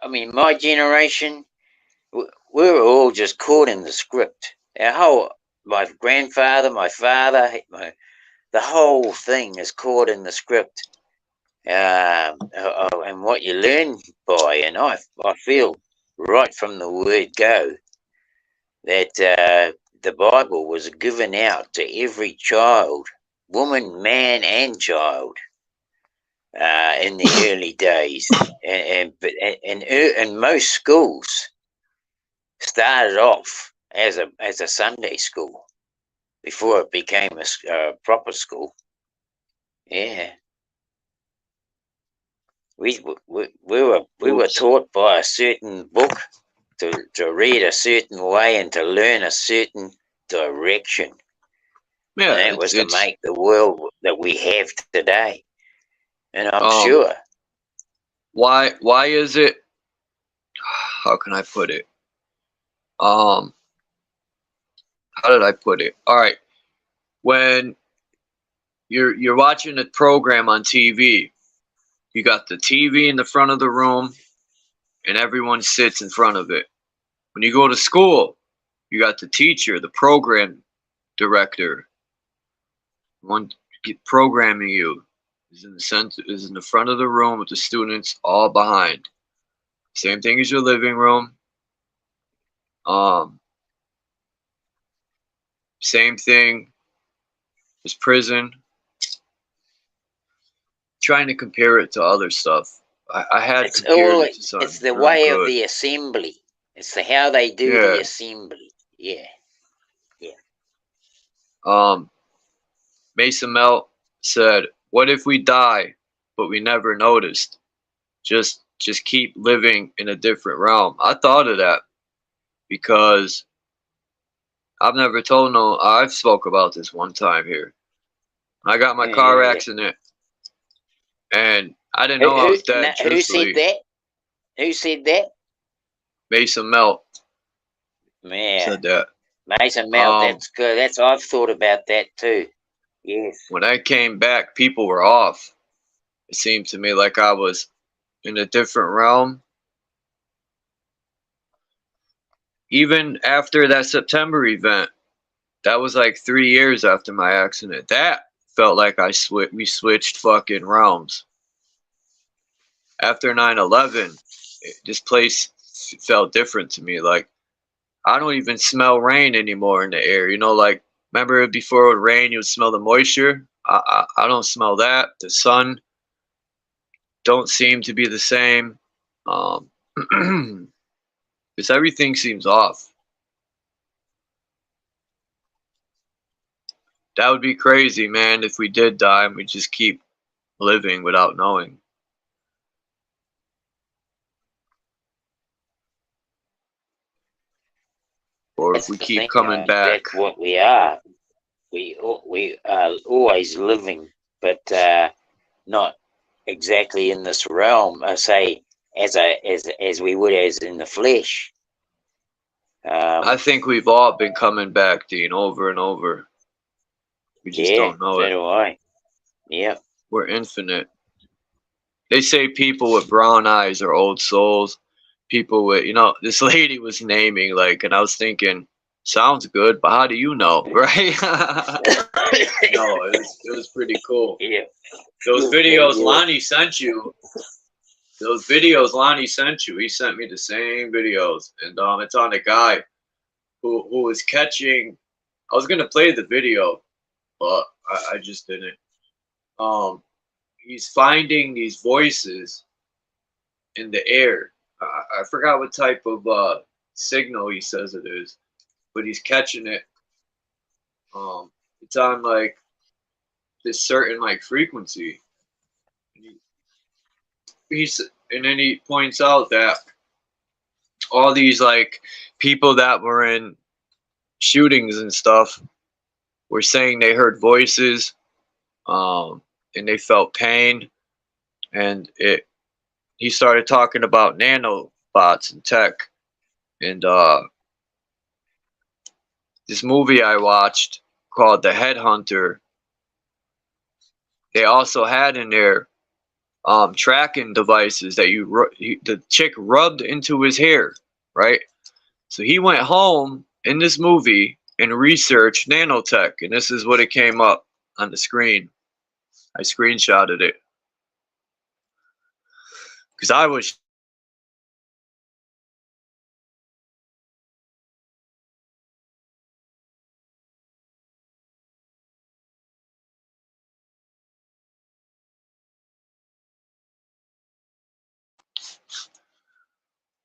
I mean, my generation, we were all just caught in the script. My grandfather, my father, the whole thing is caught in the script, and what you learn by. And I feel right from the word go that the Bible was given out to every child, woman, man, and child in the early days, and most schools started off as a Sunday school before it became a proper school. Yeah, we were taught by a certain book to read a certain way and to learn a certain direction. Yeah, and that was to make the world that we have today. And I'm sure. Why is it? How can I put it? How did I put it? All right. When you're watching a program on TV, you got the TV in the front of the room, and everyone sits in front of it. When you go to school, you got the teacher, the program director, one programming you is in the center, is in the front of the room with the students all behind. Same thing as your living room. Same thing as prison. Trying to compare it to other stuff. I had compared it to something. It's the way of the assembly. It's how they do the assembly. Yeah. Mason Melt said, "What if we die, but we never noticed? Just keep living in a different realm." I thought of that because I've never told I've spoke about this one time here. I got my car accident, and I didn't know I was dead. Who said that? Who said that? Mason Melt Yeah, said that. Mason Melt. That's good. I've thought about that too. Yes. When I came back, people were off. It seemed to me like I was in a different realm. Even after that September event, that was like 3 years after my accident. That felt like we switched fucking realms. After 9/11, this place felt different to me. Like, I don't even smell rain anymore in the air. You know, like, remember before it would rain, you would smell the moisture? I don't smell that. The sun don't seem to be the same. Because everything seems off. That would be crazy, man, if we did die and we just keep living without knowing. Or if we keep coming back. That's what we are. We are always living, but not exactly in this realm. I say as we would as in the flesh. I think we've all been coming back, Dean, over and over. We just don't know it. So do I. Yeah. We're infinite. They say people with brown eyes are old souls. People with, this lady was naming, like, and I was thinking, sounds good, but how do you know, right? No, it was pretty cool. Yeah. Those videos Lonnie sent you. He sent me the same videos, and it's on a guy who was catching. I was gonna play the video, but I just didn't. He's finding these voices in the air. I forgot what type of signal he says it is, but he's catching it. It's on like this certain like frequency. And then he points out that all these like people that were in shootings and stuff were saying they heard voices, and they felt pain, and he started talking about nanobots and tech, and this movie I watched called The Headhunter, they also had in there tracking devices that the chick rubbed into his hair, right? So he went home in this movie and researched nanotech, and this is what it came up on the screen. I screenshotted it because I was.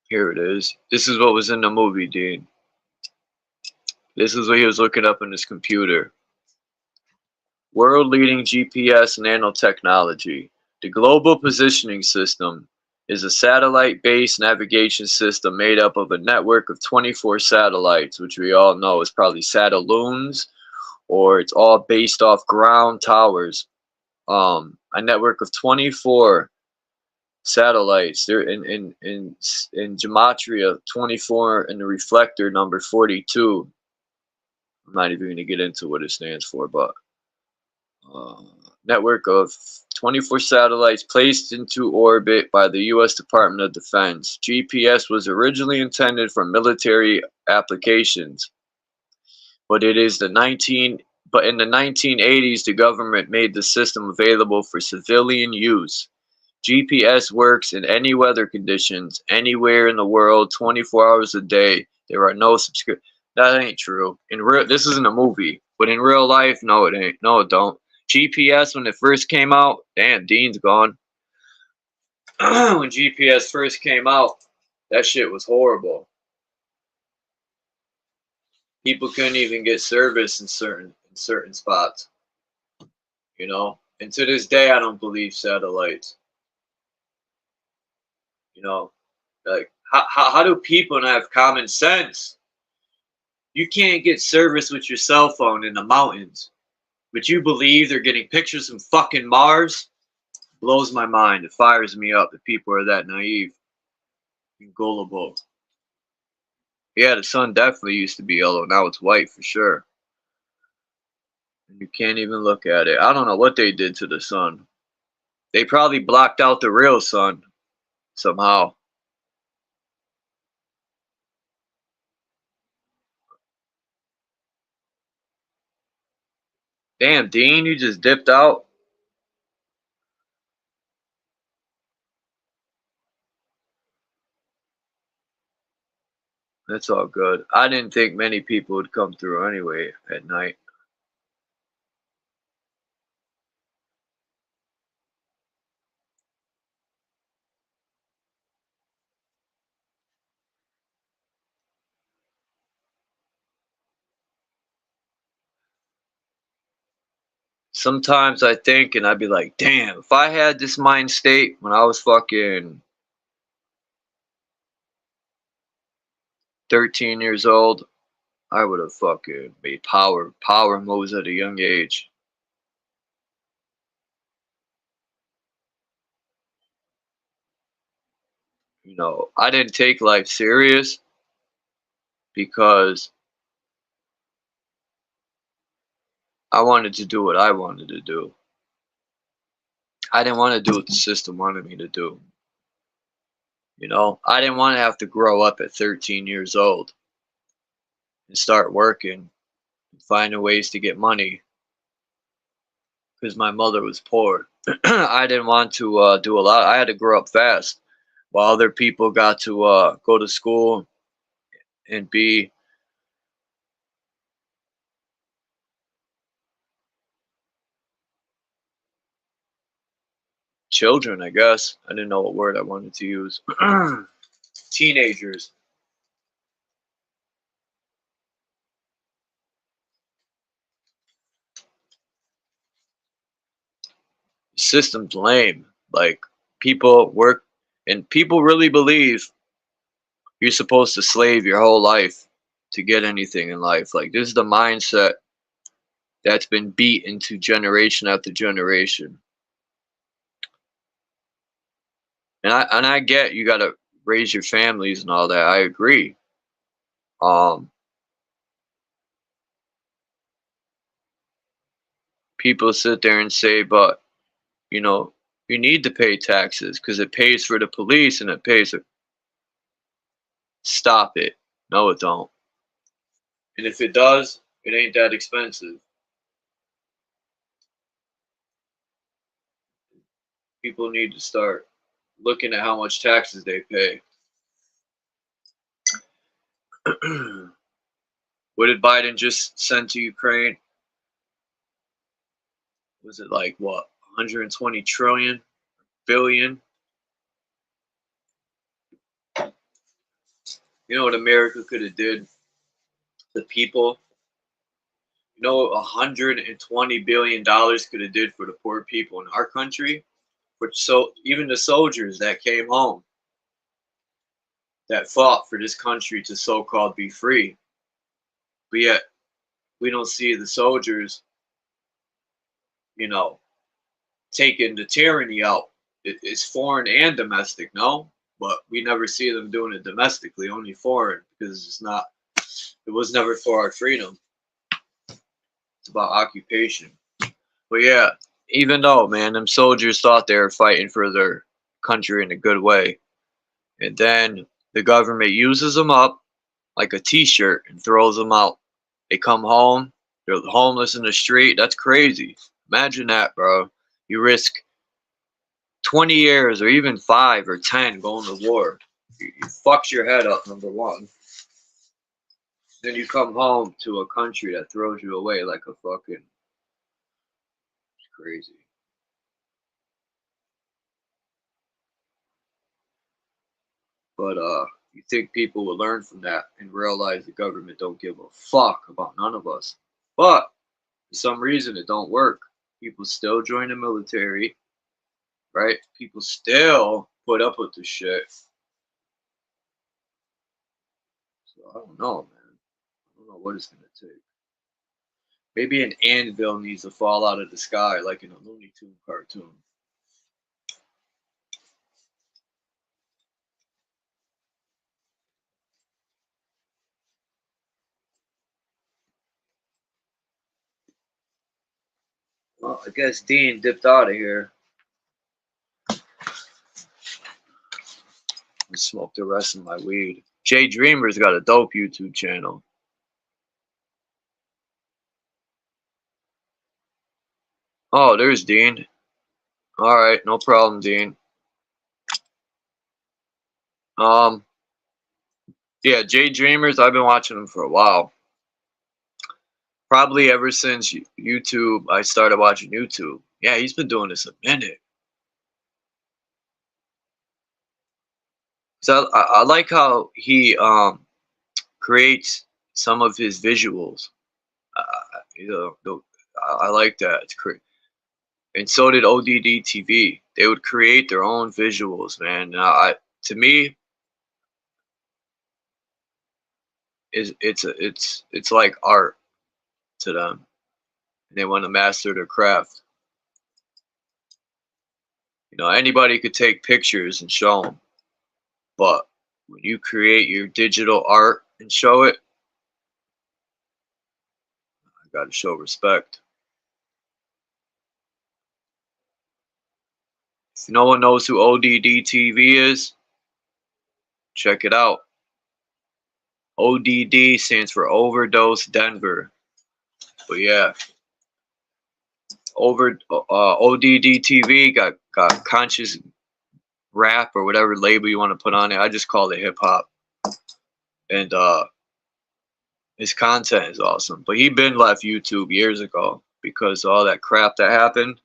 Here it is. This is what was in the movie, Dean. This is what he was looking up on his computer. World-leading GPS nanotechnology. The Global Positioning System is a satellite-based navigation system made up of a network of 24 satellites, which we all know is probably satelloons, or it's all based off ground towers. A network of 24 satellites. They're in gematria 24 and the reflector number 42. I'm not even going to get into what it stands for, but network of 24 satellites placed into orbit by the U.S. Department of Defense. GPS was originally intended for military applications, but in the 1980s, the government made the system available for civilian use. GPS works in any weather conditions, anywhere in the world, 24 hours a day. There are no subscriptions. That ain't true. This isn't a movie, but in real life, no, it ain't. No, it don't. GPS, when it first came out, damn, Dean's gone. When GPS first came out, that shit was horrible. People couldn't even get service in certain spots. And to this day, I don't believe satellites. Like, how do people not have common sense? You can't get service with your cell phone in the mountains. But you believe they're getting pictures from fucking Mars? Blows my mind. It fires me up that people are that naive and gullible. Yeah, the sun definitely used to be yellow. Now it's white for sure. And you can't even look at it. I don't know what they did to the sun. They probably blocked out the real sun somehow. Damn, Dean, you just dipped out? That's all good. I didn't think many people would come through anyway at night. Sometimes I think and I'd be like, damn, if I had this mind state when I was fucking 13 years old, I would have fucking made power moves at a young age. You know, I didn't take life serious because I wanted to do what I wanted to do. I didn't want to do what the system wanted me to do. You know, I didn't want to have to grow up at 13 years old and start working and finding ways to get money because my mother was poor. I didn't want to do a lot. I had to grow up fast while other people got to go to school and be children, I guess. I didn't know what word I wanted to use. Teenagers. The system's lame. Like, people work, and people really believe you're supposed to slave your whole life to get anything in life. Like, this is the mindset that's been beat into generation after generation. And I get you gotta raise your families and all that. I agree. Um, People sit there and say, but you know, you need to pay taxes because it pays for the police and it pays. Stop it. No, it don't. And if it does, it ain't that expensive. People need to start looking at how much taxes they pay. What did Biden just send to Ukraine? Was it like what, 120 trillion billion? You know what America could have did? The people. You know what 120 billion dollars could have did for the poor people in our country? Which so even the soldiers that came home that fought for this country to so-called be free, but yet we don't see the soldiers, you know, taking the tyranny out. It's foreign and domestic, no, but we never see them doing it domestically, only foreign because it's not. It was never for our freedom. It's about occupation. But yeah, even though, man, them soldiers thought they were fighting for their country in a good way, and then the government uses them up like a T-shirt and throws them out. They come home, they're homeless in the street. That's crazy. Imagine that, bro. You risk 20 years or even 5 or 10 going to war. You fucks your head up, number one. Then you come home to a country that throws you away like a fucking. It's crazy. But you think people will learn from that and realize the government don't give a fuck about none of us. But for some reason it don't work. People still join the military, right? People still put up with the shit. So I don't know, man. I don't know what it's gonna take. Maybe an anvil needs to fall out of the sky like in a Looney Tune cartoon. Well, I guess Dean dipped out of here. And smoke the rest of my weed. Jay Dreamer's got a dope YouTube channel. Oh, there's Dean. Alright, no problem, Dean. Yeah, Jay Dreamers, I've been watching him for a while. Probably ever since YouTube, I started watching YouTube. Yeah, he's been doing this a minute. So I like how he creates some of his visuals. I like that. It's great. And so did ODD TV. They would create their own visuals, man. To me, it's like art to them. And they want to master their craft. Anybody could take pictures and show them, but when you create your digital art and show it, I got to show respect. If no one knows who ODD TV is, check it out. ODD stands for Overdose Denver. But yeah, ODD TV got conscious rap or whatever label you want to put on it. I just call it hip hop. And his content is awesome. But he been left YouTube years ago because of all that crap that happened.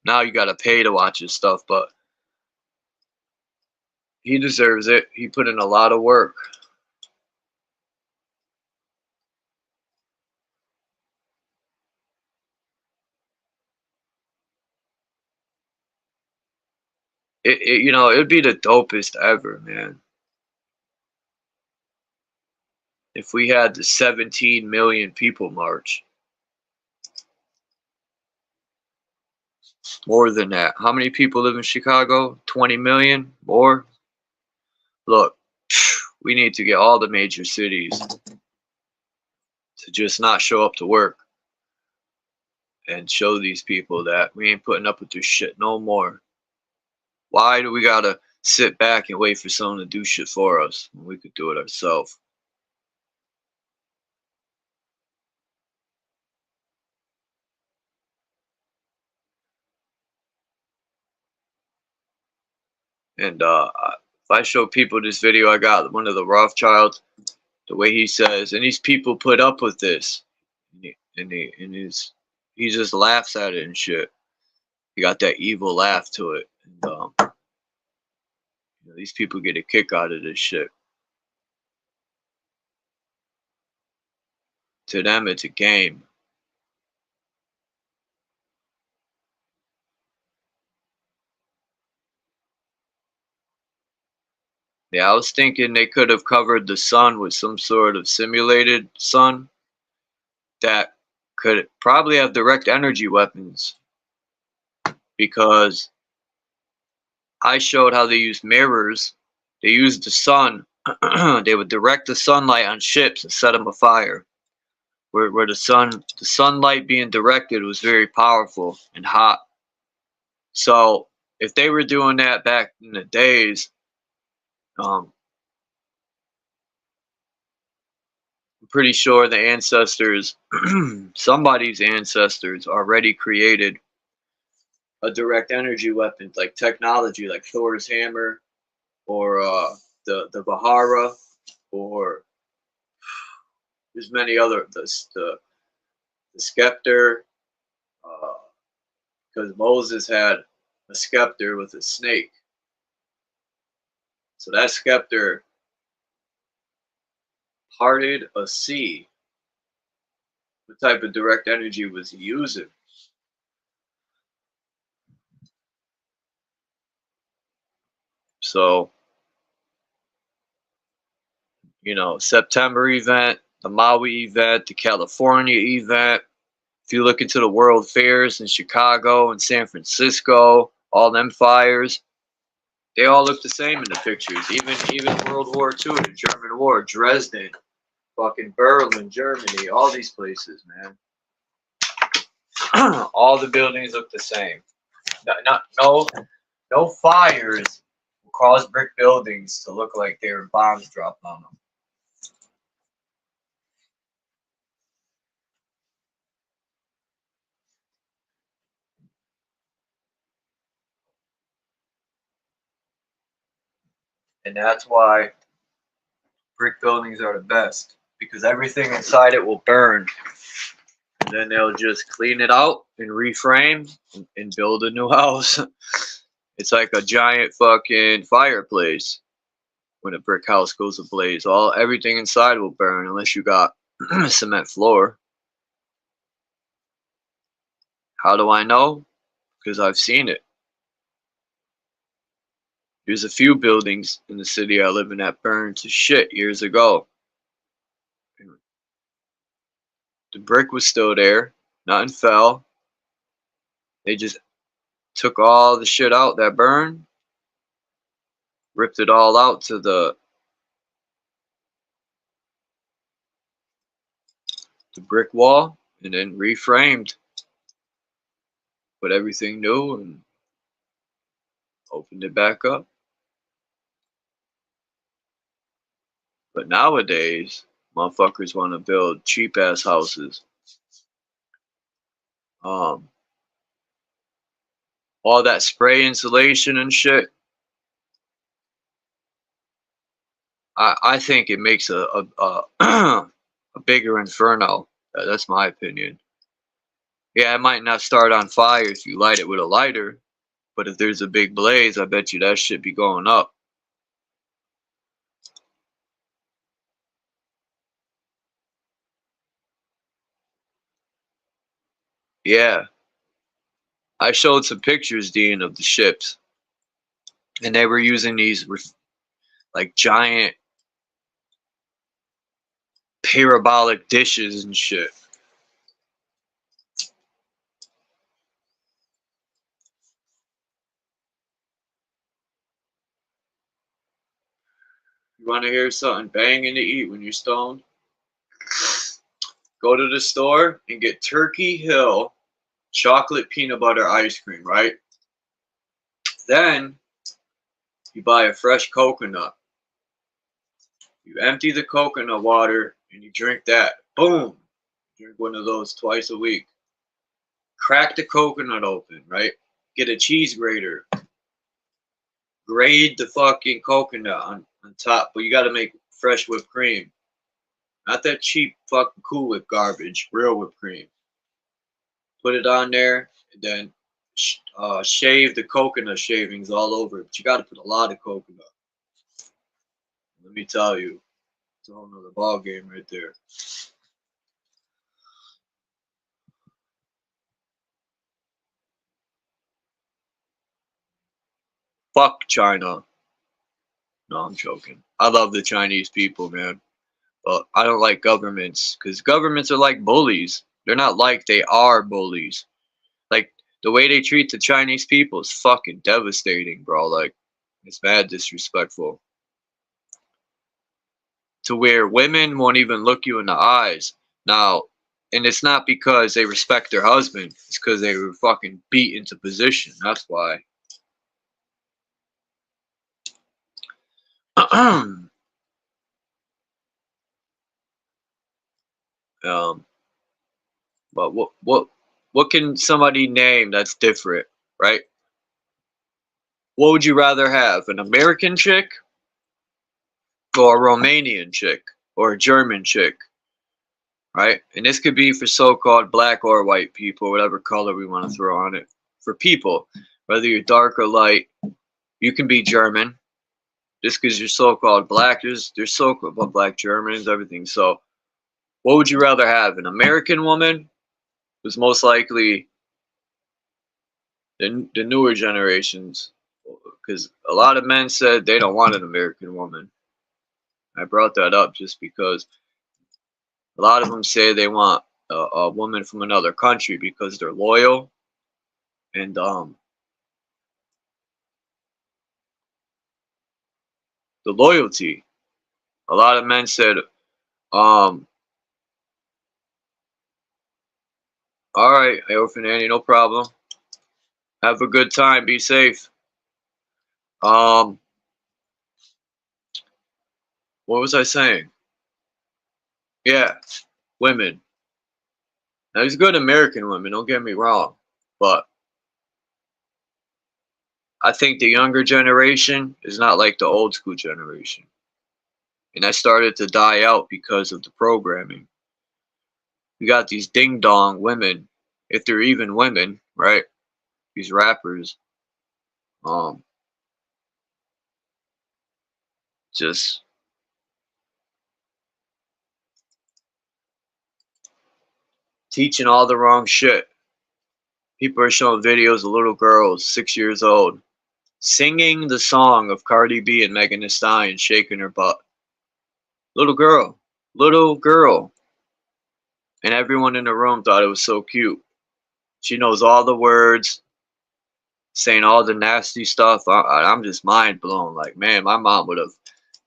Now you gotta pay to watch his stuff, but he deserves it. He put in a lot of work. It'd be the dopest ever, man. If we had the 17 million people march. More than that. How many people live in Chicago? 20 million? More? Look, we need to get all the major cities to just not show up to work and show these people that we ain't putting up with this shit no more. Why do we gotta sit back and wait for someone to do shit for us when we could do it ourselves? And if I show people this video, I got one of the Rothschilds, the way he says, and these people put up with this, he just laughs at it and shit. He got that evil laugh to it, and these people get a kick out of this shit. To them, it's a game. Yeah, I was thinking they could have covered the sun with some sort of simulated sun that could probably have direct energy weapons, because I showed how they use mirrors. They used the sun. They would direct the sunlight on ships and set them afire. Where the sunlight being directed was very powerful and hot. So if they were doing that back in the days, I'm pretty sure the ancestors, somebody's ancestors, already created a direct energy weapon, like technology, like Thor's hammer, or the Bahara, or there's many other the scepter, because Moses had a scepter with a snake. So that scepter parted a sea. What type of direct energy was he using? So, September event, the Maui event, the California event. If you look into the World Fairs in Chicago and San Francisco, all them fires, they all look the same in the pictures. Even World War II, the German War, Dresden, fucking Berlin, Germany, all these places, man. All the buildings look the same. No fires will cause brick buildings to look like there were bombs dropped on them. And that's why brick buildings are the best, because everything inside it will burn. And then they'll just clean it out and reframe and build a new house. It's like a giant fucking fireplace when a brick house goes ablaze. Everything inside will burn unless you got a cement floor. How do I know? Because I've seen it. There's a few buildings in the city I live in that burned to shit years ago. The brick was still there. Nothing fell. They just took all the shit out that burned, ripped it all out to the brick wall, and then reframed, put everything new, and opened it back up. But nowadays, motherfuckers want to build cheap ass houses. All that spray insulation and shit. I think it makes a bigger inferno. That's my opinion. Yeah, it might not start on fire if you light it with a lighter, but if there's a big blaze, I bet you that shit be going up. Yeah, I showed some pictures, Dean, of the ships, and they were using these like giant parabolic dishes and shit. You want to hear something banging to eat when you're stoned? Go to the store and get Turkey Hill chocolate peanut butter ice cream, right? Then you buy a fresh coconut. You empty the coconut water and you drink that. Boom! Drink one of those twice a week. Crack the coconut open, right? Get a cheese grater. Grate the fucking coconut on top, but you gotta make fresh whipped cream. Not that cheap fucking Cool Whip garbage, real whipped cream. Put it on there, and then shave the coconut shavings all over it. But you gotta put a lot of coconut. Let me tell you, it's a whole nother ball game right there. Fuck China. No, I'm joking. I love the Chinese people, man. But I don't like governments, because governments are like bullies. They're not like, they are bullies. Like, the way they treat the Chinese people is fucking devastating, bro. Like, it's mad disrespectful. To where women won't even look you in the eyes. Now, and it's not because they respect their husband. It's because they were fucking beat into position. That's why. But what can somebody name that's different, right? What would you rather have, an American chick or a Romanian chick or a German chick, right? And this could be for so-called black or white people, whatever color we want to throw on it. For people, whether you're dark or light, you can be German. Just because you're so-called black, there's so-called black Germans, everything. So what would you rather have, an American woman who's most likely the newer generations, because a lot of men said they don't want an American woman. I brought that up just because A lot of them say they want a woman from another country because they're loyal. And the loyalty. A lot of men said, all right, hey, Orphan Annie, no problem. Have a good time. Be safe. What was I saying? Yeah, women. Now, these good American women, don't get me wrong, but I think the younger generation is not like the old school generation. And that started to die out because of the programming. We got these ding dong women, if they're even women, right? These rappers, um, just teaching all the wrong shit. People are showing videos of little girls, 6 years old, singing the song of Cardi B and Megan Thee Stallion shaking her butt. Little girl, little girl. And everyone in the room thought it was so cute. She knows all the words, saying all the nasty stuff. I'm just mind blown. Like, man, my mom would have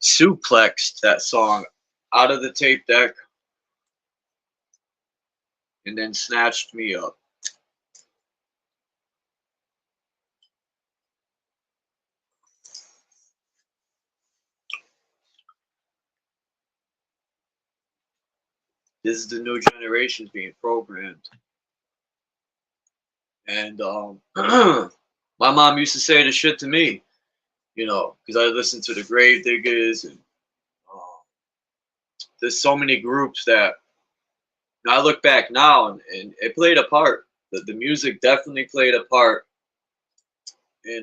suplexed that song out of the tape deck and then snatched me up. This is the new generations being programmed. And my mom used to say this shit to me, you know, because I listened to the Grave Diggers, and there's so many groups that I look back now, and it played a part. The music definitely played a part in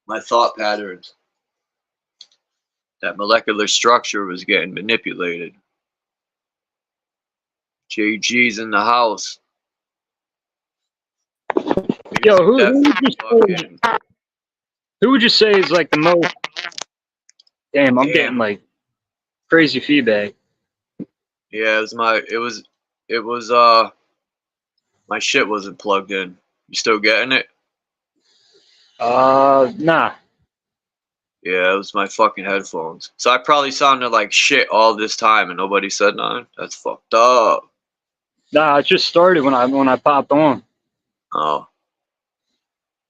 my thought patterns. That molecular structure was getting manipulated. JG's in the house. Yo, Music definitely fucking. who would you say is like the most? Damn, I'm getting Damn. like crazy feedback. Yeah, it was my shit wasn't plugged in. You still getting it? Nah. Yeah, it was my fucking headphones. So I probably sounded like shit all this time and nobody said nothing. That's fucked up. Nah, it just started when I popped on. Oh.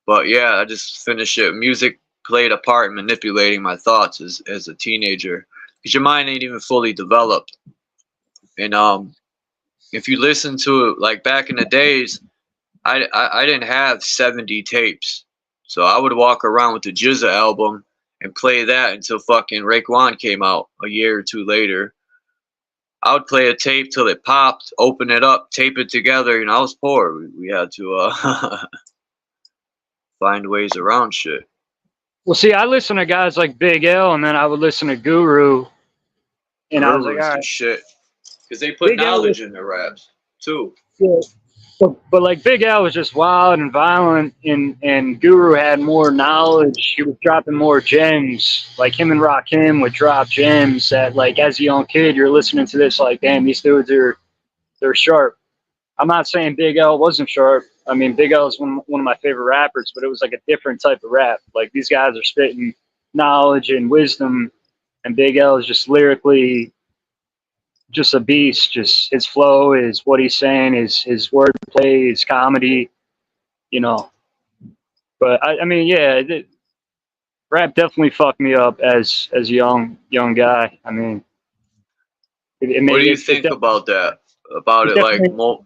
But yeah, I just finished it. Music played a part in manipulating my thoughts as a teenager. Because your mind ain't even fully developed. And if you listen to it like back in the days, I didn't have 70 tapes. So I would walk around with the Jizza album and play that until fucking Raekwon came out a year or two later. I would play a tape till it popped, open it up, tape it together. You know, I was poor. We had to find ways around shit. Well, see, I listen to guys like Big L, and then I would listen to Guru, and I was like, Guru's all the right, shit. Because they put Big L was knowledge in their raps, too. yeah, but like Big L was just wild and violent, and Guru had more knowledge. He was dropping more gems. Like him and Rakim would drop gems that, like, as a young kid, you're listening to this, like, damn, these dudes they're sharp. I'm not saying Big L wasn't sharp. I mean, Big L is one of my favorite rappers, but it was like a different type of rap. Like these guys are spitting knowledge and wisdom, and Big L is just lyrically just a beast. Just his flow is what he's saying, his wordplay, his comedy, you know. But I mean, yeah, rap definitely fucked me up as a young guy. I mean, it What made do you think about that? About it it, like, definitely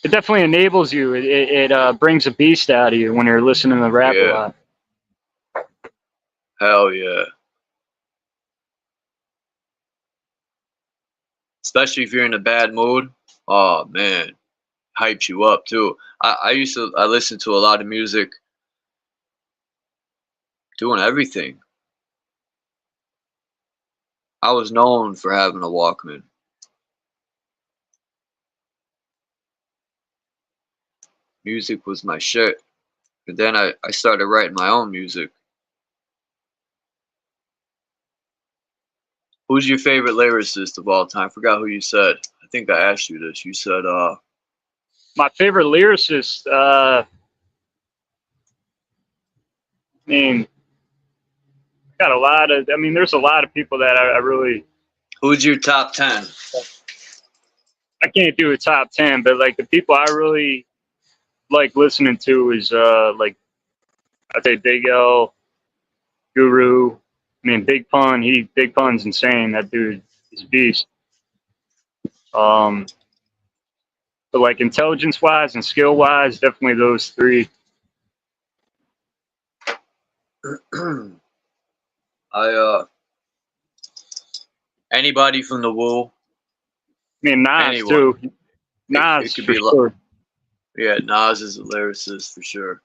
it definitely enables you. It brings a beast out of you when you're listening to rap a yeah, lot. hell yeah. Especially if you're in a bad mood. Oh, man. Hypes you up, too. I listened to a lot of music doing everything. I was known for having a Walkman. Music was my shit. And then I started writing my own music. Who's your favorite lyricist of all time? Forgot who you said. I think I asked you this. You said, My favorite lyricist, I mean, got a lot of. I mean, there's a lot of people that I really. who's your top 10? I can't do a top 10, but like the people I really like listening to is like I'd say Big L, Guru. I mean, Big Pun's insane. That dude is a beast. But like intelligence wise and skill wise, definitely those three. Anybody from the Wu? I mean, Nas Anyone. too. It Nas could for be sure. Yeah, Nas is a lyricist for sure.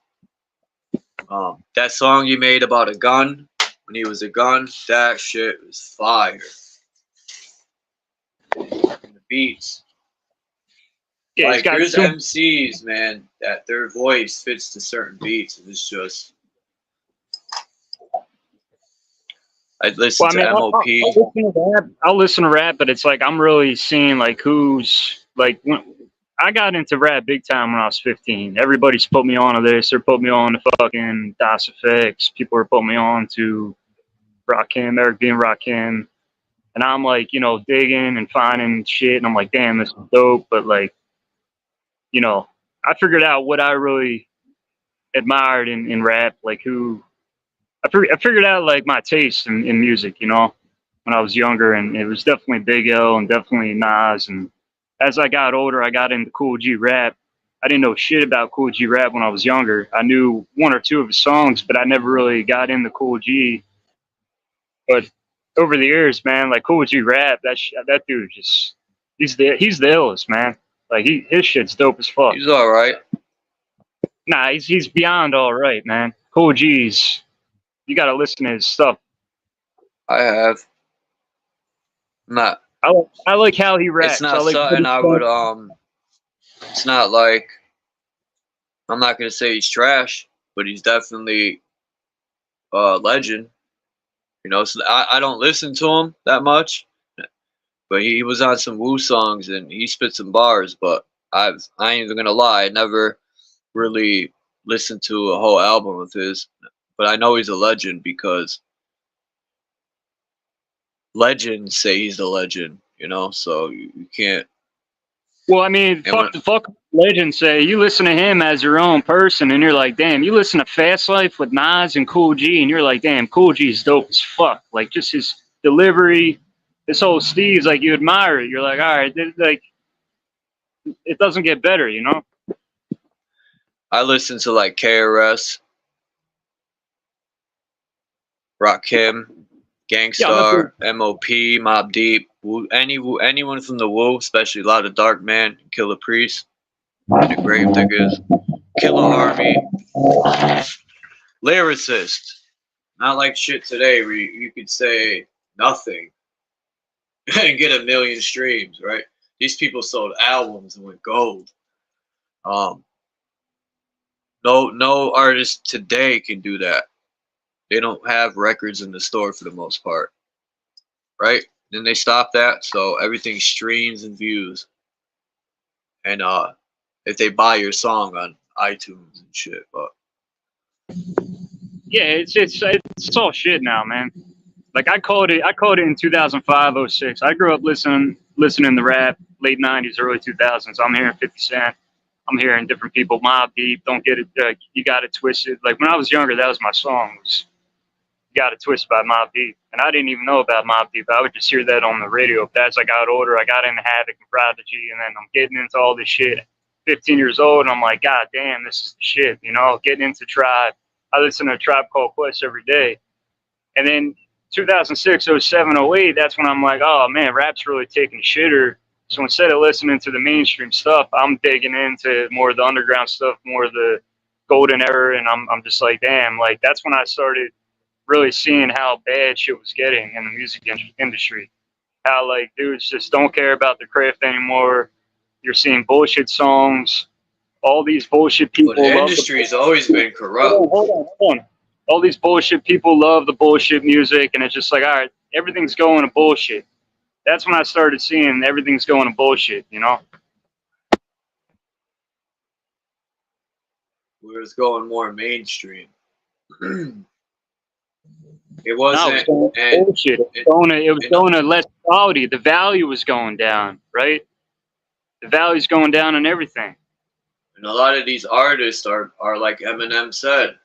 That song you made about a gun when he was a gun, that shit was fire. And the beats. Yeah, he's Like got there's so MCs, man, that their voice fits to certain beats, and it's just. I'd listen Well, I mean, to MOP. I'll listen to rap, but it's like I'm really seeing like who's like when I got into rap big time when I was 15. Everybody's put me on to this. They're put me on to fucking Das Effects. People are putting me on to Rakim, Eric B. and Rakim. And I'm like, you know, digging and finding shit. And I'm like, damn, this is dope. But like, you know, I figured out what I really admired in rap, like who I figured out like my taste in music, you know, when I was younger, and it was definitely Big L and definitely Nas. And as I got older, I got into Cool G rap. I didn't know shit about Cool G rap when I was younger. I knew one or two of his songs, but I never really got into Cool G. But over the years, man, like Cool G rap, that dude just he's the illest, man. Like his shit's dope as fuck. He's all right. Nah, he's beyond all right, man. Cool G's. You gotta listen to his stuff. I have. Not. I like how he raps. It's not I like something I would. It's not like. I'm not gonna say he's trash, but he's definitely a legend. You know, so I don't listen to him that much, but he was on some Wu songs and he spit some bars. But I ain't even gonna lie, I never really listened to a whole album of his. But I know he's a legend because legends say he's the legend, you know, so you can't. Well, I mean, fuck legends say. You listen to him as your own person, and you're like, damn. You listen to Fast Life with Nas and Cool G, and you're like, damn, Cool G is dope as fuck. Like, just his delivery, this whole Steve's, like, you admire it. You're like, all right, like, it doesn't get better, you know? I listen to like KRS, Rakim, Gangstar, MOP, Mob Deep, anyone from the Wu, especially a lot of Dark Man, Killer Priest, the Gravediggers, Killer Army, lyricist. Not like shit today where you could say nothing and get 1 million streams, right? These people sold albums and went gold. No artist today can do that. They don't have records in the store for the most part, right? Then they stop that, so everything streams and views. And if they buy your song on iTunes and shit, but Yeah, it's all shit now, man. Like I called it in 2005, 06. I grew up listening to rap, late 90s, early 2000s. I'm hearing 50 Cent. I'm hearing different people, Mob Deep, Don't Get It, You Got It Twisted. Like when I was younger, that was my song. Was You Got It Twisted by Mob Deep. And I didn't even know about Mob Deep. I would just hear that on the radio. But as I got older, I got into Havoc and Prodigy, and then I'm getting into all this shit. 15 years old, and I'm like, God damn, this is the shit, you know, getting into Tribe. I listen to Tribe Called Quest every day. And then 2006, 07, 08, that's when I'm like, oh man, rap's really taking a shitter. So instead of listening to the mainstream stuff, I'm digging into more of the underground stuff, more of the golden era, and I'm just like, damn, like that's when I started really seeing how bad shit was getting in the music industry. How like dudes just don't care about the craft anymore. You're seeing bullshit songs. All these bullshit people. the industry's always been corrupt. Hold on. All these bullshit people love the bullshit music, and it's just like, all right, everything's going to bullshit. That's when I started seeing everything's going to bullshit, you know? Where it's going more mainstream. It No, wasn't, it was going to bullshit. It was going to less quality. The value was going down, right? The value's going down on everything. and a lot of these artists are like Eminem said.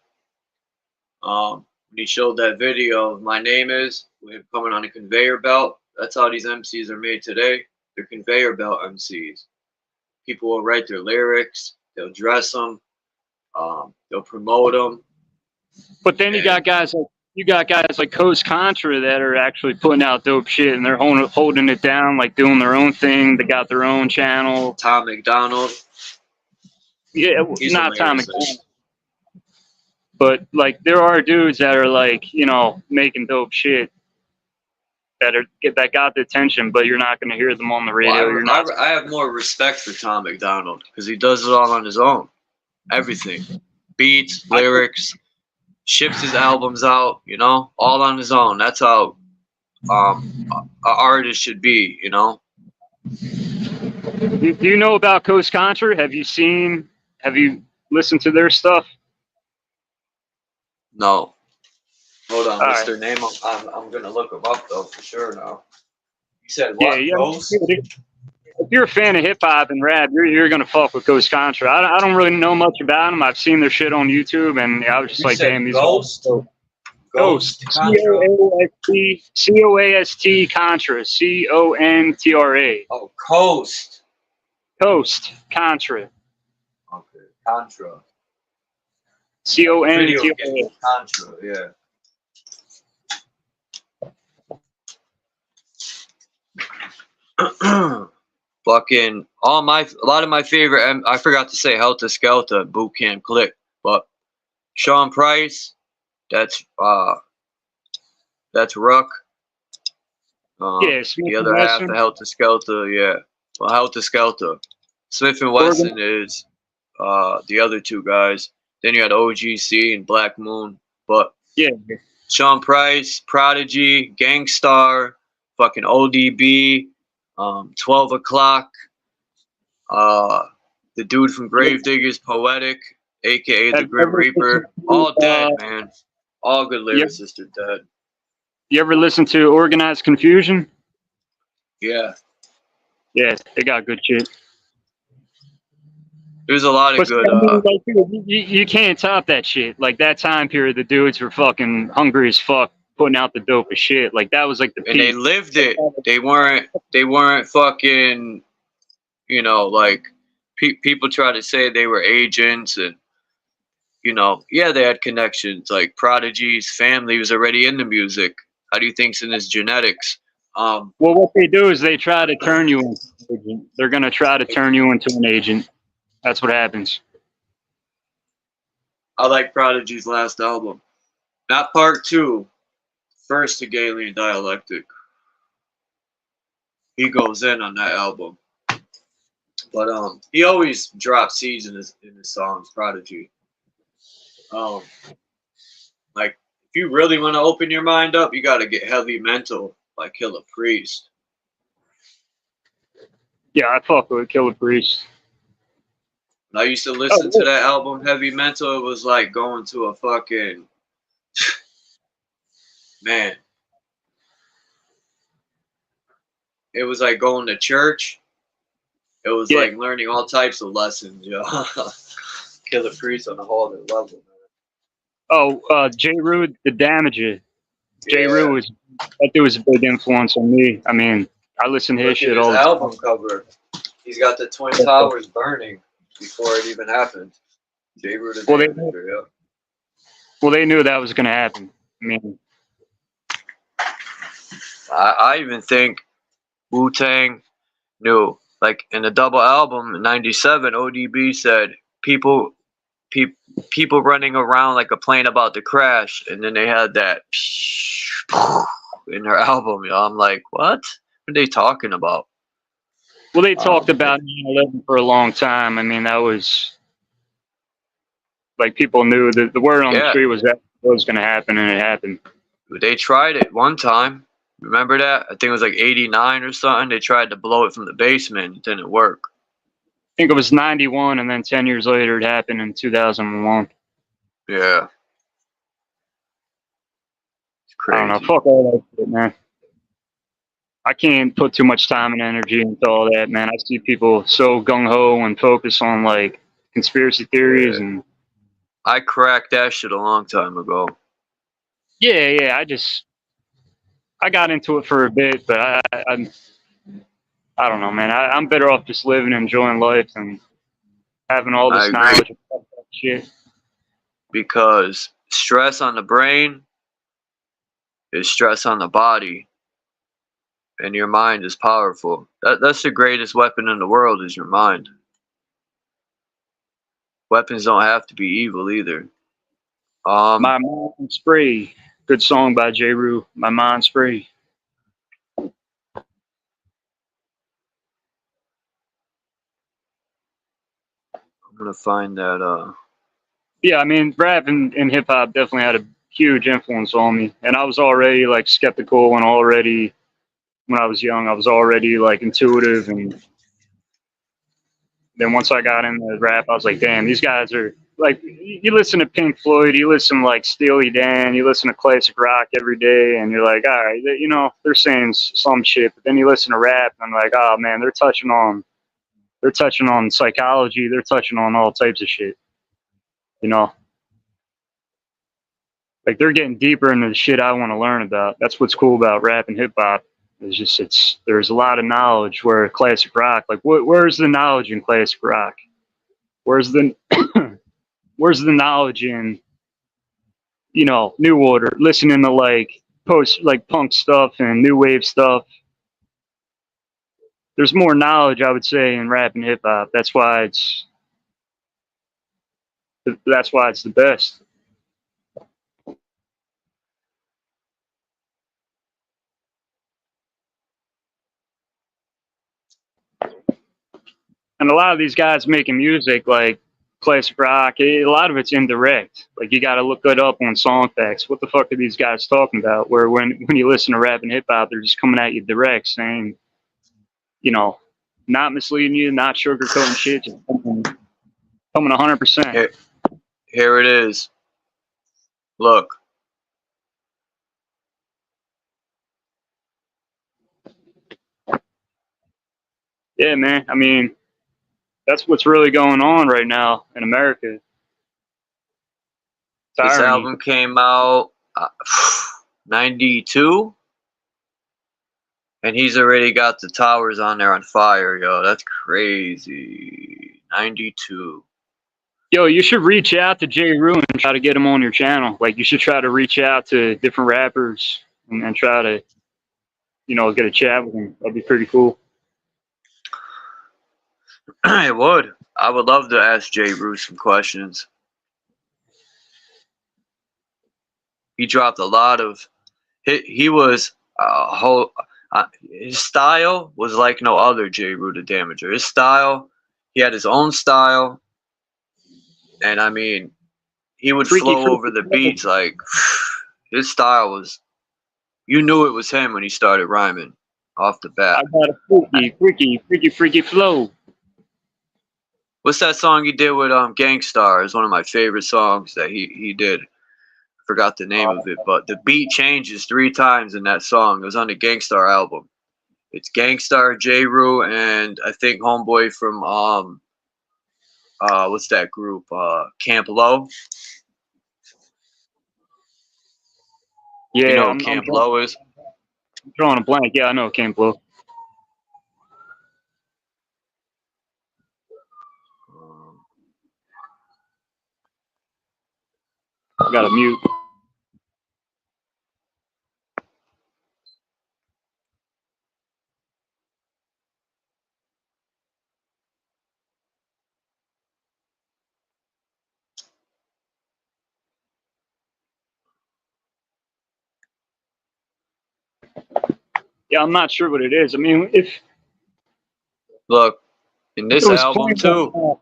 When he showed that video of My Name Is, with him coming on a conveyor belt, that's how these MCs are made today. They're conveyor belt MCs. People will write their lyrics, they'll dress them, they'll promote them. But then you got guys like Coast Contra that are actually putting out dope shit, and they're holding it down, like doing their own thing. They got their own channel. Tom McDonald. Yeah, He's not Tom hilarious. McDonald. But like, there are dudes that are like, you know, making dope shit that got the attention, but you're not going to hear them on the radio. Well, I have more respect for Tom McDonald because he does it all on his own. Everything, beats, lyrics, ships his albums out, you know, all on his own. That's how an artist should be, you know. Do you know about Coast Contra? Have you listened to their stuff? No. Hold on, what's right. their name? I'm gonna look them up though for sure now. You said what? Yeah. Ghost? If you're a fan of hip hop and rap, you're gonna fuck with Coast Contra. I don't really know much about them. I've seen their shit on YouTube, and I was just like, damn, these Ghost. Ghost. Contra. C-O-A-S-T Contra. C-O-N-T-R-A. Oh, Coast. Coast Contra. Okay, Contra. C-O-N-T-R-A. Contra, yeah. Fucking a lot of my favorite. I forgot to say Helter Skelter, Boot Camp Click, but Sean Price, that's Ruck. Yeah, the other half of Helter Skelter, yeah. Well, Helter Skelter. Smith and Wesson is the other two guys. Then you had OGC and Black Moon, but yeah, Sean Price, Prodigy, Gangstar, fucking ODB, 12 O'Clock, the dude from Gravediggers, Poetic, aka the Grim Reaper, all dead, man. All good lyricists are dead. You ever listen to Organized Confusion? Yeah. Yeah, they got good shit. There's a lot of good. Like, you can't top that shit. Like, that time period, the dudes were fucking hungry as fuck, putting out the dopest shit. Like, that was like the peak. And they lived it. They weren't fucking, you know, like people try to say they were agents and, you know, yeah, they had connections. Like Prodigy's family was already into music. How do you think's in his genetics? Well, what they do is they try to turn you into an agent. They're gonna try to turn you into an agent. That's what happens. I like Prodigy's last album. Not part 2. First Hegelian Dialectic. He goes in on that album. But he always drops seeds in his songs, Prodigy. Like if you really want to open your mind up, you gotta get Heavy Mental by Killer Priest. Yeah, I fuck with Killer Priest. I used to listen to that album, Heavy Mental. It was like going to a fucking man. It was like going to church. It was like learning all types of lessons, yo. Killer Priest on a whole other level, man. Oh, J. Rude, The Damager. J. Rude was a big influence on me. I mean, I listen to his shit all the time. Album cover. He's got the Twin Towers burning before it even happened. J. Rude. Well, they knew that was gonna happen. I mean, I even think Wu-Tang knew. Like in the double album in '97, ODB said people running around like a plane about to crash, and then they had that in their album. You know, I'm like, what are they talking about? Well, they talked about 9/11 for a long time. I mean, that was like people knew that the word on the street was that it was going to happen, and it happened. They tried it one time. Remember that? I think it was like 89 or something. They tried to blow it from the basement. It didn't work. I think it was 91, and then 10 years later, it happened in 2001. Yeah. It's crazy. I don't know. Fuck all that shit, man. I can't put too much time and energy into all that, man. I see people so gung ho and focus on like conspiracy theories and. I cracked that shit a long time ago. Yeah. I got into it for a bit, but I don't know, man. I'm better off just living, enjoying life, and having all I this agree. knowledge and fuck that shit. Because stress on the brain is stress on the body, and your mind is powerful. That's the greatest weapon in the world is your mind. Weapons don't have to be evil either. My Mind's Free. Good song by J. Rue. My Mind's Free. I'm gonna find that. Yeah, I mean, rap and hip hop definitely had a huge influence on me, and I was already like skeptical, and already when I was young, I was already like intuitive, and then once I got into rap, I was like, damn, these guys are like, you listen to Pink Floyd, you listen to like Steely Dan, you listen to classic rock every day, and you're like, all right, you know, they're saying some shit, but then you listen to rap, and I'm like, oh man, they're touching on psychology, they're touching on all types of shit, you know. Like they're getting deeper into the shit I want to learn about. That's what's cool about rap and hip hop. There's a lot of knowledge where classic rock, like where's the knowledge in classic rock? Where's the where's the knowledge in, you know, New Order, listening to like punk stuff and new wave stuff. There's more knowledge, I would say, in rap and hip hop. That's why it's the best. And a lot of these guys making music like classic rock, a lot of it's indirect. Like you got to look it up on song facts. What the fuck are these guys talking about? Where when you listen to rap and hip hop, they're just coming at you direct, saying, you know, not misleading you, not sugarcoating shit, just coming 100%. Here it is. Look. Yeah, man. I mean, that's what's really going on right now in America. This album came out 92, and he's already got the towers on there on fire, yo. That's crazy. 92. Yo, you should reach out to J. Rue and try to get him on your channel. Like, you should try to reach out to different rappers and try to, you know, get a chat with him. That'd be pretty cool. It would. I would love to ask J. Rue some questions. He dropped a lot of. He was his style was like no other J. Rue the Damager. His style, he had his own style, and I mean, he would flow over the beats like his style was. You knew it was him when he started rhyming off the bat. I got a freaky flow. What's that song he did with Gangstar? It's one of my favorite songs that he did. Forgot the name of it, but the beat changes 3 times in that song. It was on the Gangstar album. It's Gangstar, J. Rue, and I think homeboy from what's that group? Camp Low. Yeah, you know what Camp Low is? I'm drawing a blank. Yeah, I know Camp Low. I got to mute. Yeah, I'm not sure what it is. I mean, if look in this album too.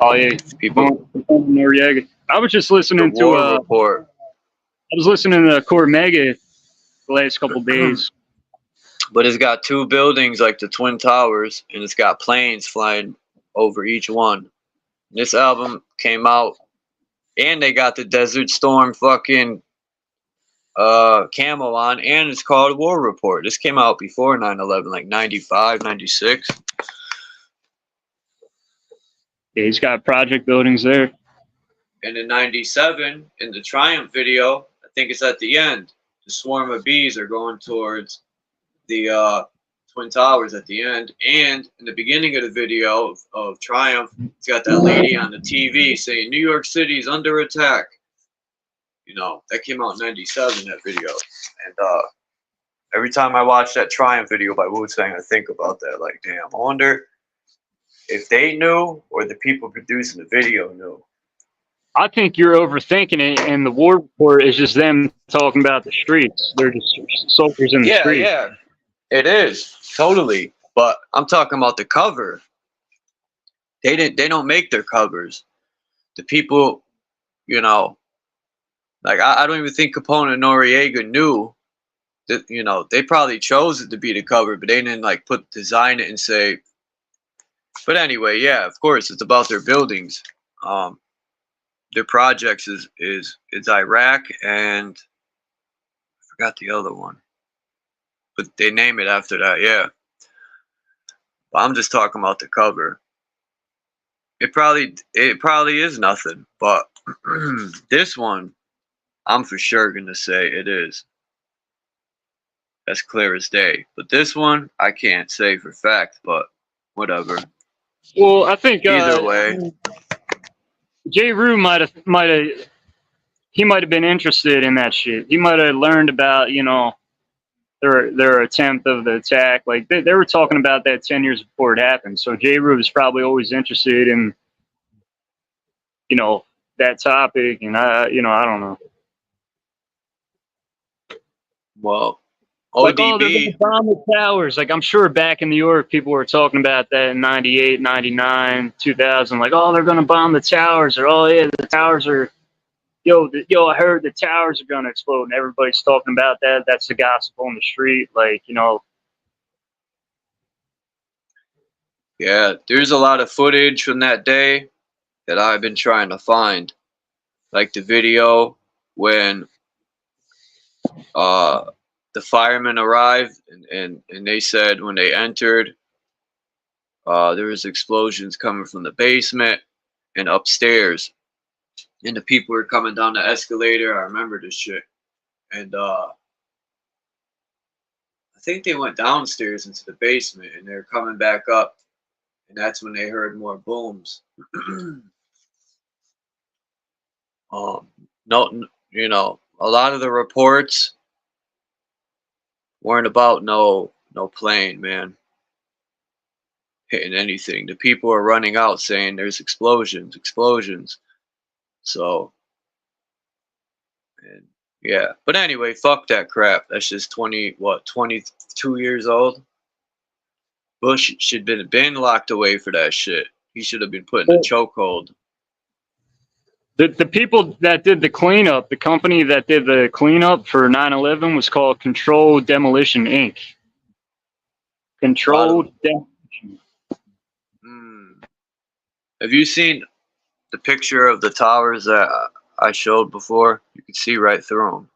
Oh yeah, people. I was just listening to Report. was listening to Core Mega the last couple days. But it's got two buildings like the Twin Towers, and it's got planes flying over each one. This album came out, and they got the Desert Storm fucking camo on, and it's called War Report. This came out before 9/11, like 95, 96. Yeah, he's got project buildings there. And in 97, in the Triumph video, I think it's at the end, the swarm of bees are going towards the Twin Towers at the end. And in the beginning of the video of Triumph, it's got that lady on the TV saying, New York City is under attack. You know, that came out in 97, that video. And every time I watch that Triumph video by Wu-Tang, I think about that. Like, damn, I wonder if they knew or the people producing the video knew. I think you're overthinking it, and the War Report is just them talking about the streets. They're just soldiers in the streets. Yeah, it is totally. But I'm talking about the cover. They don't make their covers. The people, you know, like I don't even think Capone and Noriega knew that. You know, they probably chose it to be the cover, but they didn't like design it and say. But anyway, yeah, of course, it's about their buildings. Their projects is Iraq and I forgot the other one, but they name it after that. Yeah, but I'm just talking about the cover. It probably is nothing, but this one, I'm for sure gonna say it is. That's clear as day. But this one, I can't say for fact, but whatever. Well, I think Either way. J. Rue might have been interested in that shit. He might have learned about, you know, their attempt of the attack. Like they were talking about that 10 years before it happened. So J. Rue was probably always interested in, you know, that topic. And I don't know. Well, Like, oh, they're ODB. gonna bomb the towers. Like, I'm sure back in New York, people were talking about that in 98, 99, 2000. Like, oh, they're going to bomb the towers. Or, oh, yeah, the towers are, yo, I heard the towers are going to explode. And everybody's talking about that. That's the gossip on the street. Like, you know. Yeah, there's a lot of footage from that day that I've been trying to find. Like the video when the firemen arrived and they said when they entered there was explosions coming from the basement and upstairs, and the people were coming down the escalator. I remember this shit. And I think they went downstairs into the basement and they're coming back up, and that's when they heard more booms. No, you know, a lot of the reports weren't about no plane, man, hitting anything. The people are running out saying there's explosions. So, and yeah. But anyway, fuck that crap. That's just 22 years old. Bush should have been locked away for that shit. He should have been put in a chokehold. The people that did the cleanup, the company that did the cleanup for 9/11 was called Controlled Demolition Inc. Controlled Demolition. Have you seen the picture of the towers that I showed before? You can see right through them.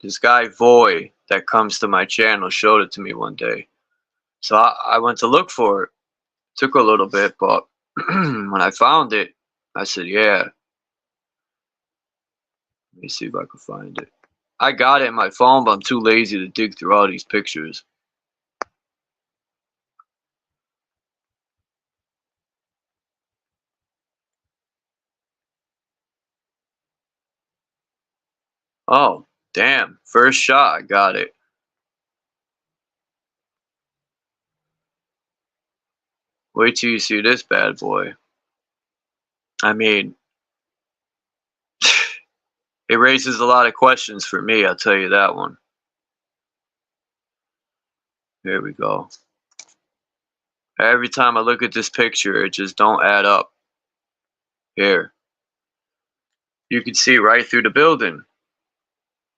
This guy Voy that comes to my channel showed it to me one day. So I went to look for it. Took a little bit, but when I found it, I said, yeah. Let me see if I can find it. I got it in my phone, but I'm too lazy to dig through all these pictures. Oh, damn. First shot, I got it. Wait till you see this bad boy. I mean, it raises a lot of questions for me, I'll tell you that one. Here we go. Every time I look at this picture, it just don't add up. Here. You can see right through the building.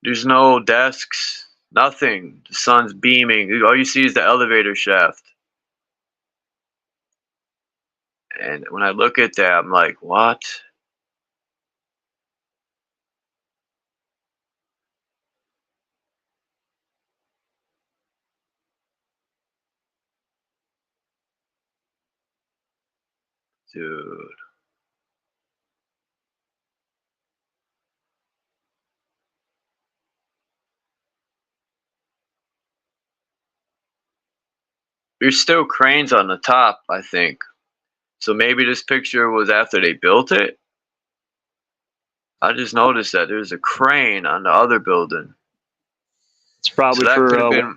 There's no desks, nothing. The sun's beaming. All you see is the elevator shaft. And when I look at that, I'm like, what? Dude. There's still cranes on the top, I think. So maybe this picture was after they built it? I just noticed that there's a crane on the other building. It's probably So that could have for been.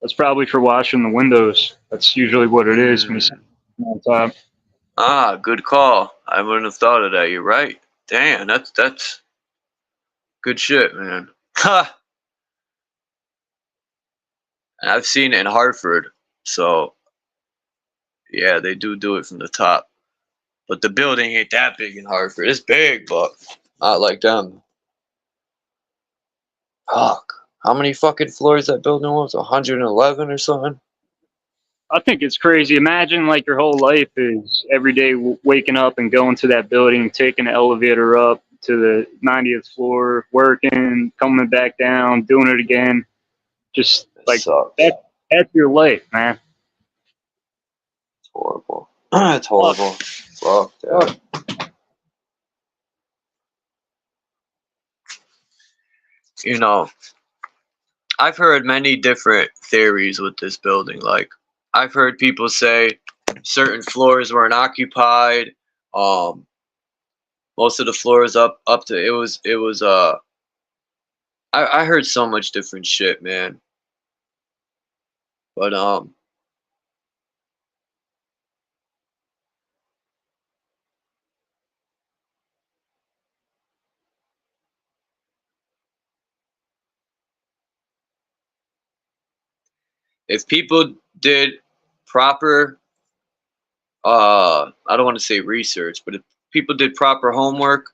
that's probably for washing the windows. That's usually what it is when you sit on top. Ah, good call. I wouldn't have thought of that. You're right. Damn, that's good shit, man. Ha! I've seen it in Hartford, so yeah, they do it from the top. But the building ain't that big in Hartford. It's big, but not like them. Fuck. How many fucking floors that building was? 111 or something? I think it's crazy. Imagine like your whole life is every day waking up and going to that building, taking the elevator up to the 90th floor, working, coming back down, doing it again. Just It like sucks. that's your life, man. It's horrible. It's horrible. Fuck that. You know, I've heard many different theories with this building. Like, I've heard people say certain floors weren't occupied. Most of the floors up to it was I heard so much different shit, man. But if people did proper I don't want to say research, but if people did proper homework,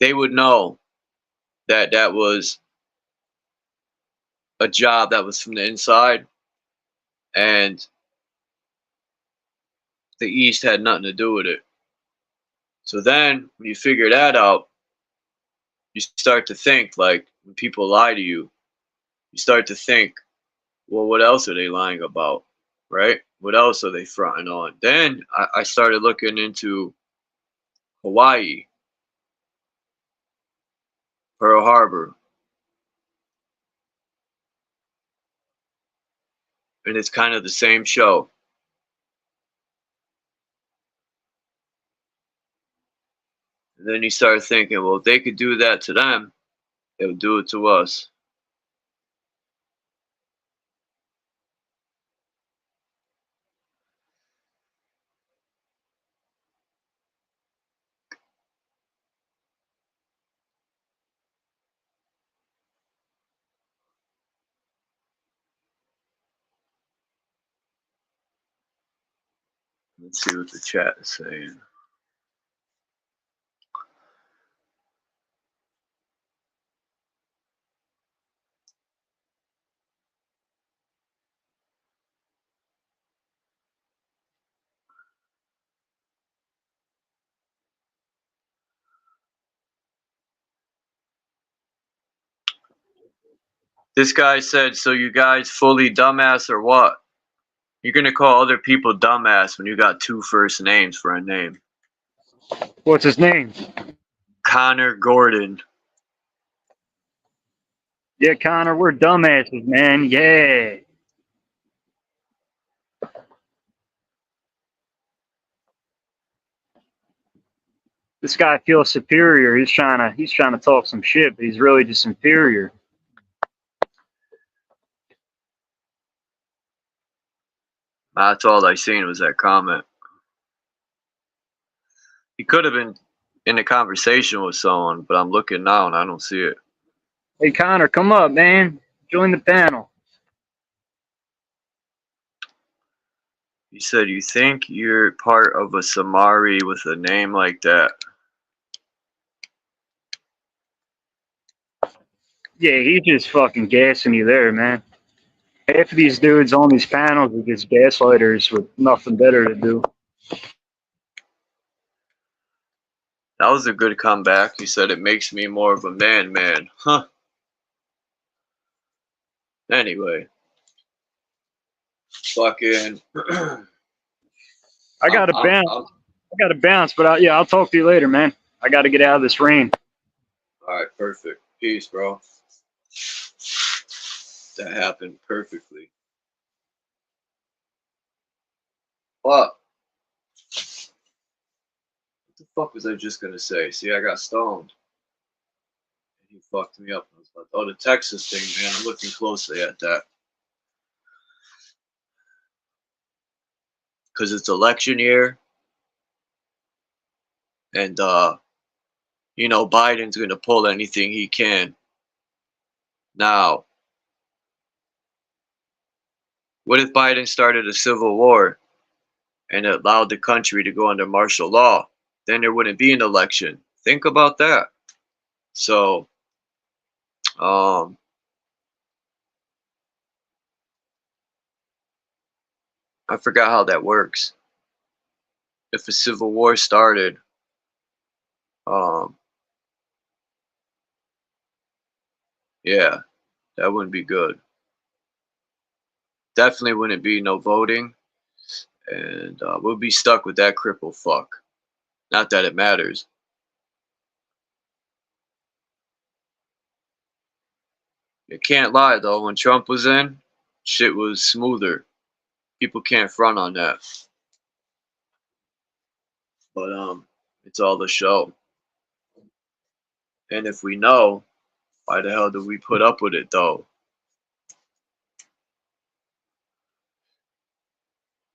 they would know that that was a job that was from the inside, and the East had nothing to do with it. So then, when you figure that out, you start to think, like, when people lie to you, you start to think, well, what else are they lying about, right? What else are they fronting on? Then I started looking into Hawaii, Pearl Harbor, and it's kind of the same show. And then you start thinking, well, if they could do that to them, they would do it to us. Let's see what the chat is saying. This guy said, so you guys fully dumbass or what? You're going to call other people dumbass when you got two first names for a name. What's his name? Connor Gordon. Yeah, Connor, we're dumbasses, man. Yeah. This guy feels superior. He's trying to talk some shit, but he's really just inferior. That's all I seen was that comment. He could have been in a conversation with someone, but I'm looking now and I don't see it. Hey, Connor, come up, man. Join the panel. You said you think you're part of a Samari with a name like that. Yeah, he's just fucking gassing you there, man. Half of these dudes on these panels are just gaslighters with nothing better to do. That was a good comeback. You said it makes me more of a man. Huh. Anyway. Fucking. I gotta bounce. I gotta bounce, but yeah, I'll talk to you later, man. I gotta get out of this rain. Alright, perfect. Peace, bro. That happened perfectly. What? What the fuck was I just gonna say? See, I got stoned. And he fucked me up. I was like, oh, the Texas thing, man. I'm looking closely at that. Because it's election year. And, you know, Biden's gonna pull anything he can. Now, what if Biden started a civil war and allowed the country to go under martial law? Then there wouldn't be an election. Think about that. So, I forgot how that works. If a civil war started, yeah, that wouldn't be good. Definitely wouldn't be no voting, and we'll be stuck with that cripple fuck. Not that it matters. You can't lie though. When Trump was in, shit was smoother. People can't front on that. But it's all the show. And if we know, why the hell do we put up with it though?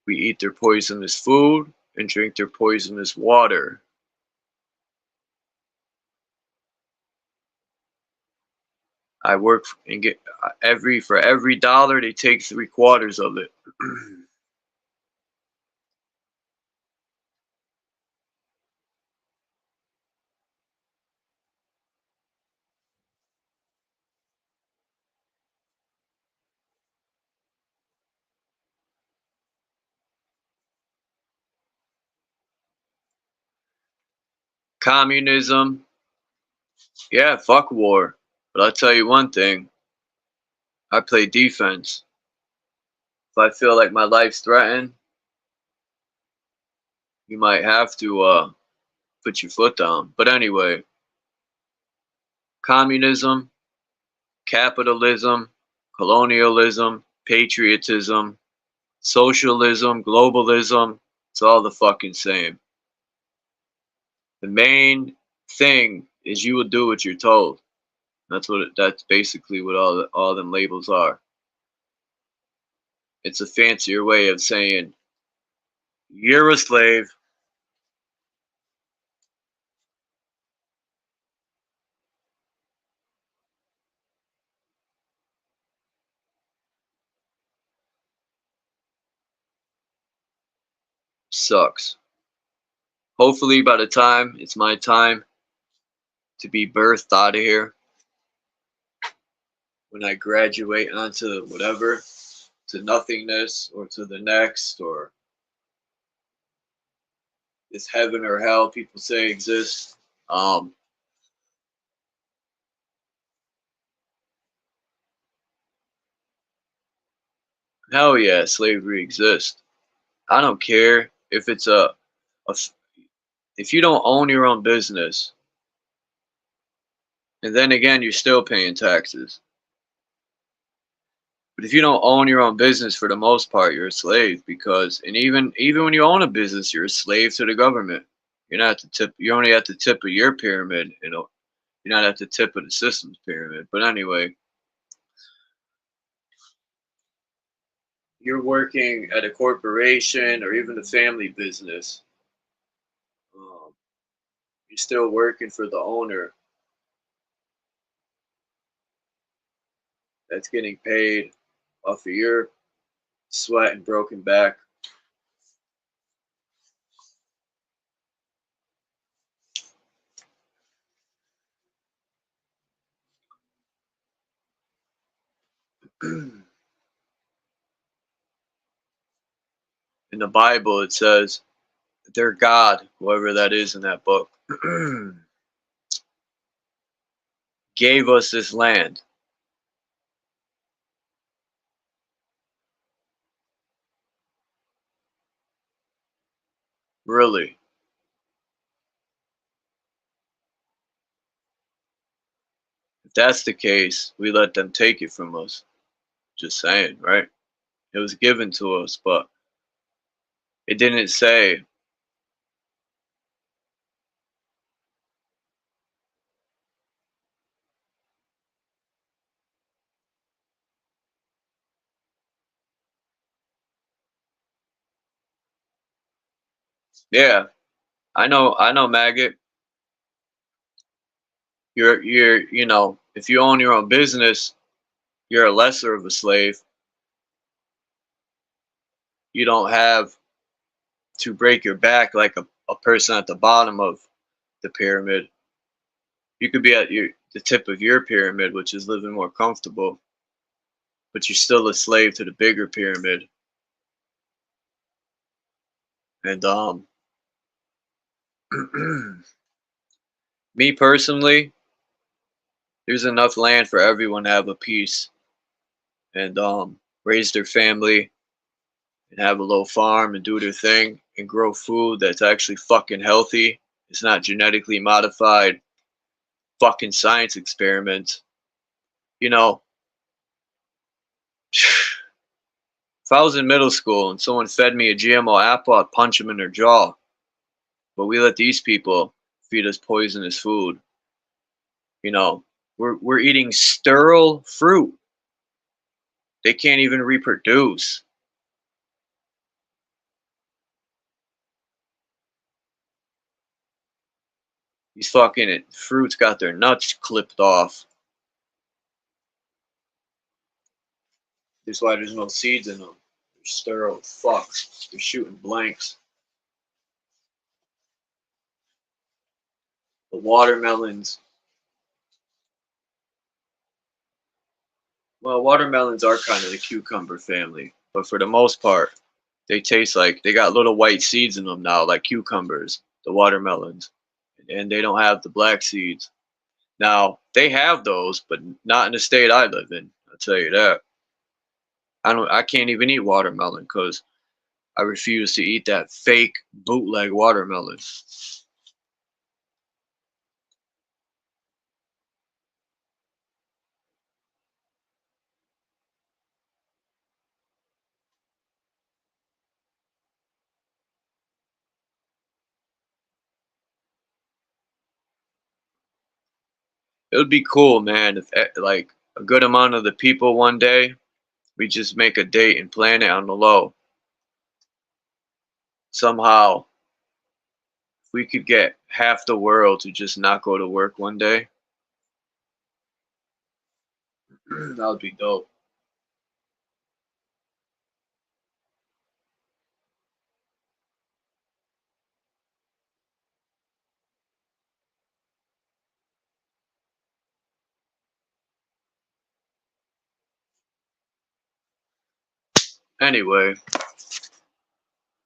We eat their poisonous food and drink their poisonous water. I work and get for every dollar they take 3/4 of it. Communism, yeah, fuck war. But I'll tell you one thing, I play defense. If I feel like my life's threatened, you might have to put your foot down. But anyway, communism, capitalism, colonialism, patriotism, socialism, globalism, it's all the fucking same. The main thing is you will do what you're told. That's basically what all them labels are. It's a fancier way of saying you're a slave. Sucks. Hopefully by the time it's my time to be birthed out of here, when I graduate onto whatever, to nothingness or to the next, or this heaven or hell people say exists. Hell yeah, slavery exists. I don't care if it's a if you don't own your own business, and then again you're still paying taxes. But if you don't own your own business, for the most part, you're a slave. Because, and even when you own a business, you're a slave to the government. You're not at the tip. You're only at the tip of your pyramid. You know, you're not at the tip of the system's pyramid. But anyway, you're working at a corporation or even a family business. Um, you're still working for the owner that's getting paid off of your sweat and broken back. In the Bible, it says their God, whoever that is in that book, gave us this land. Really? If that's the case, we let them take it from us. Just saying, right? It was given to us, but it didn't say, yeah, I know, maggot. You know, if you own your own business, you're a lesser of a slave. You don't have to break your back like a person at the bottom of the pyramid. You could be at the tip of your pyramid, which is living more comfortable, but you're still a slave to the bigger pyramid. And me personally, there's enough land for everyone to have a piece and raise their family and have a little farm and do their thing and grow food that's actually fucking healthy. It's not genetically modified fucking science experiments. You know, if I was in middle school and someone fed me a GMO apple, I'd punch them in their jaw. But we let these people feed us poisonous food. You know, we're eating sterile fruit. They can't even reproduce. These fucking fruits got their nuts clipped off. That's why there's no seeds in them. They're sterile fucks. They're shooting blanks. The watermelons. Well, watermelons are kind of the cucumber family, but for the most part, they taste like they got little white seeds in them now, like cucumbers, the watermelons, and they don't have the black seeds. Now, they have those, but not in the state I live in. I'll tell you that. I can't even eat watermelon because I refuse to eat that fake bootleg watermelon. It would be cool, man, if like a good amount of the people one day we just make a date and plan it on the low. Somehow, if we could get half the world to just not go to work one day, that would be dope. Anyway,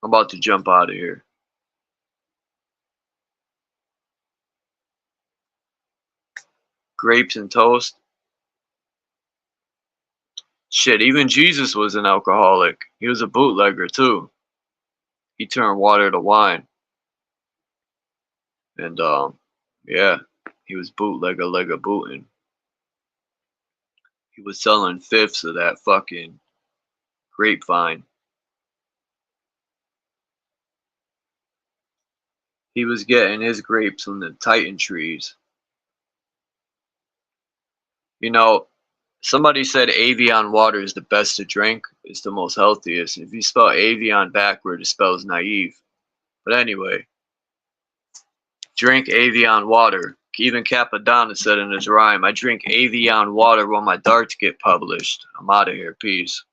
I'm about to jump out of here. Grapes and toast. Shit, even Jesus was an alcoholic. He was a bootlegger too. He turned water to wine. And yeah, he was bootlegger leg of booting. He was selling fifths of that fucking grapevine. He was getting his grapes from the Titan trees. You know, somebody said Avion water is the best to drink. It's the most healthiest. If you spell Avion backward, it spells naive. But anyway, drink Avion water. Even Capadonna said in his rhyme, I drink Avion water while my darts get published. I'm out of here. Peace.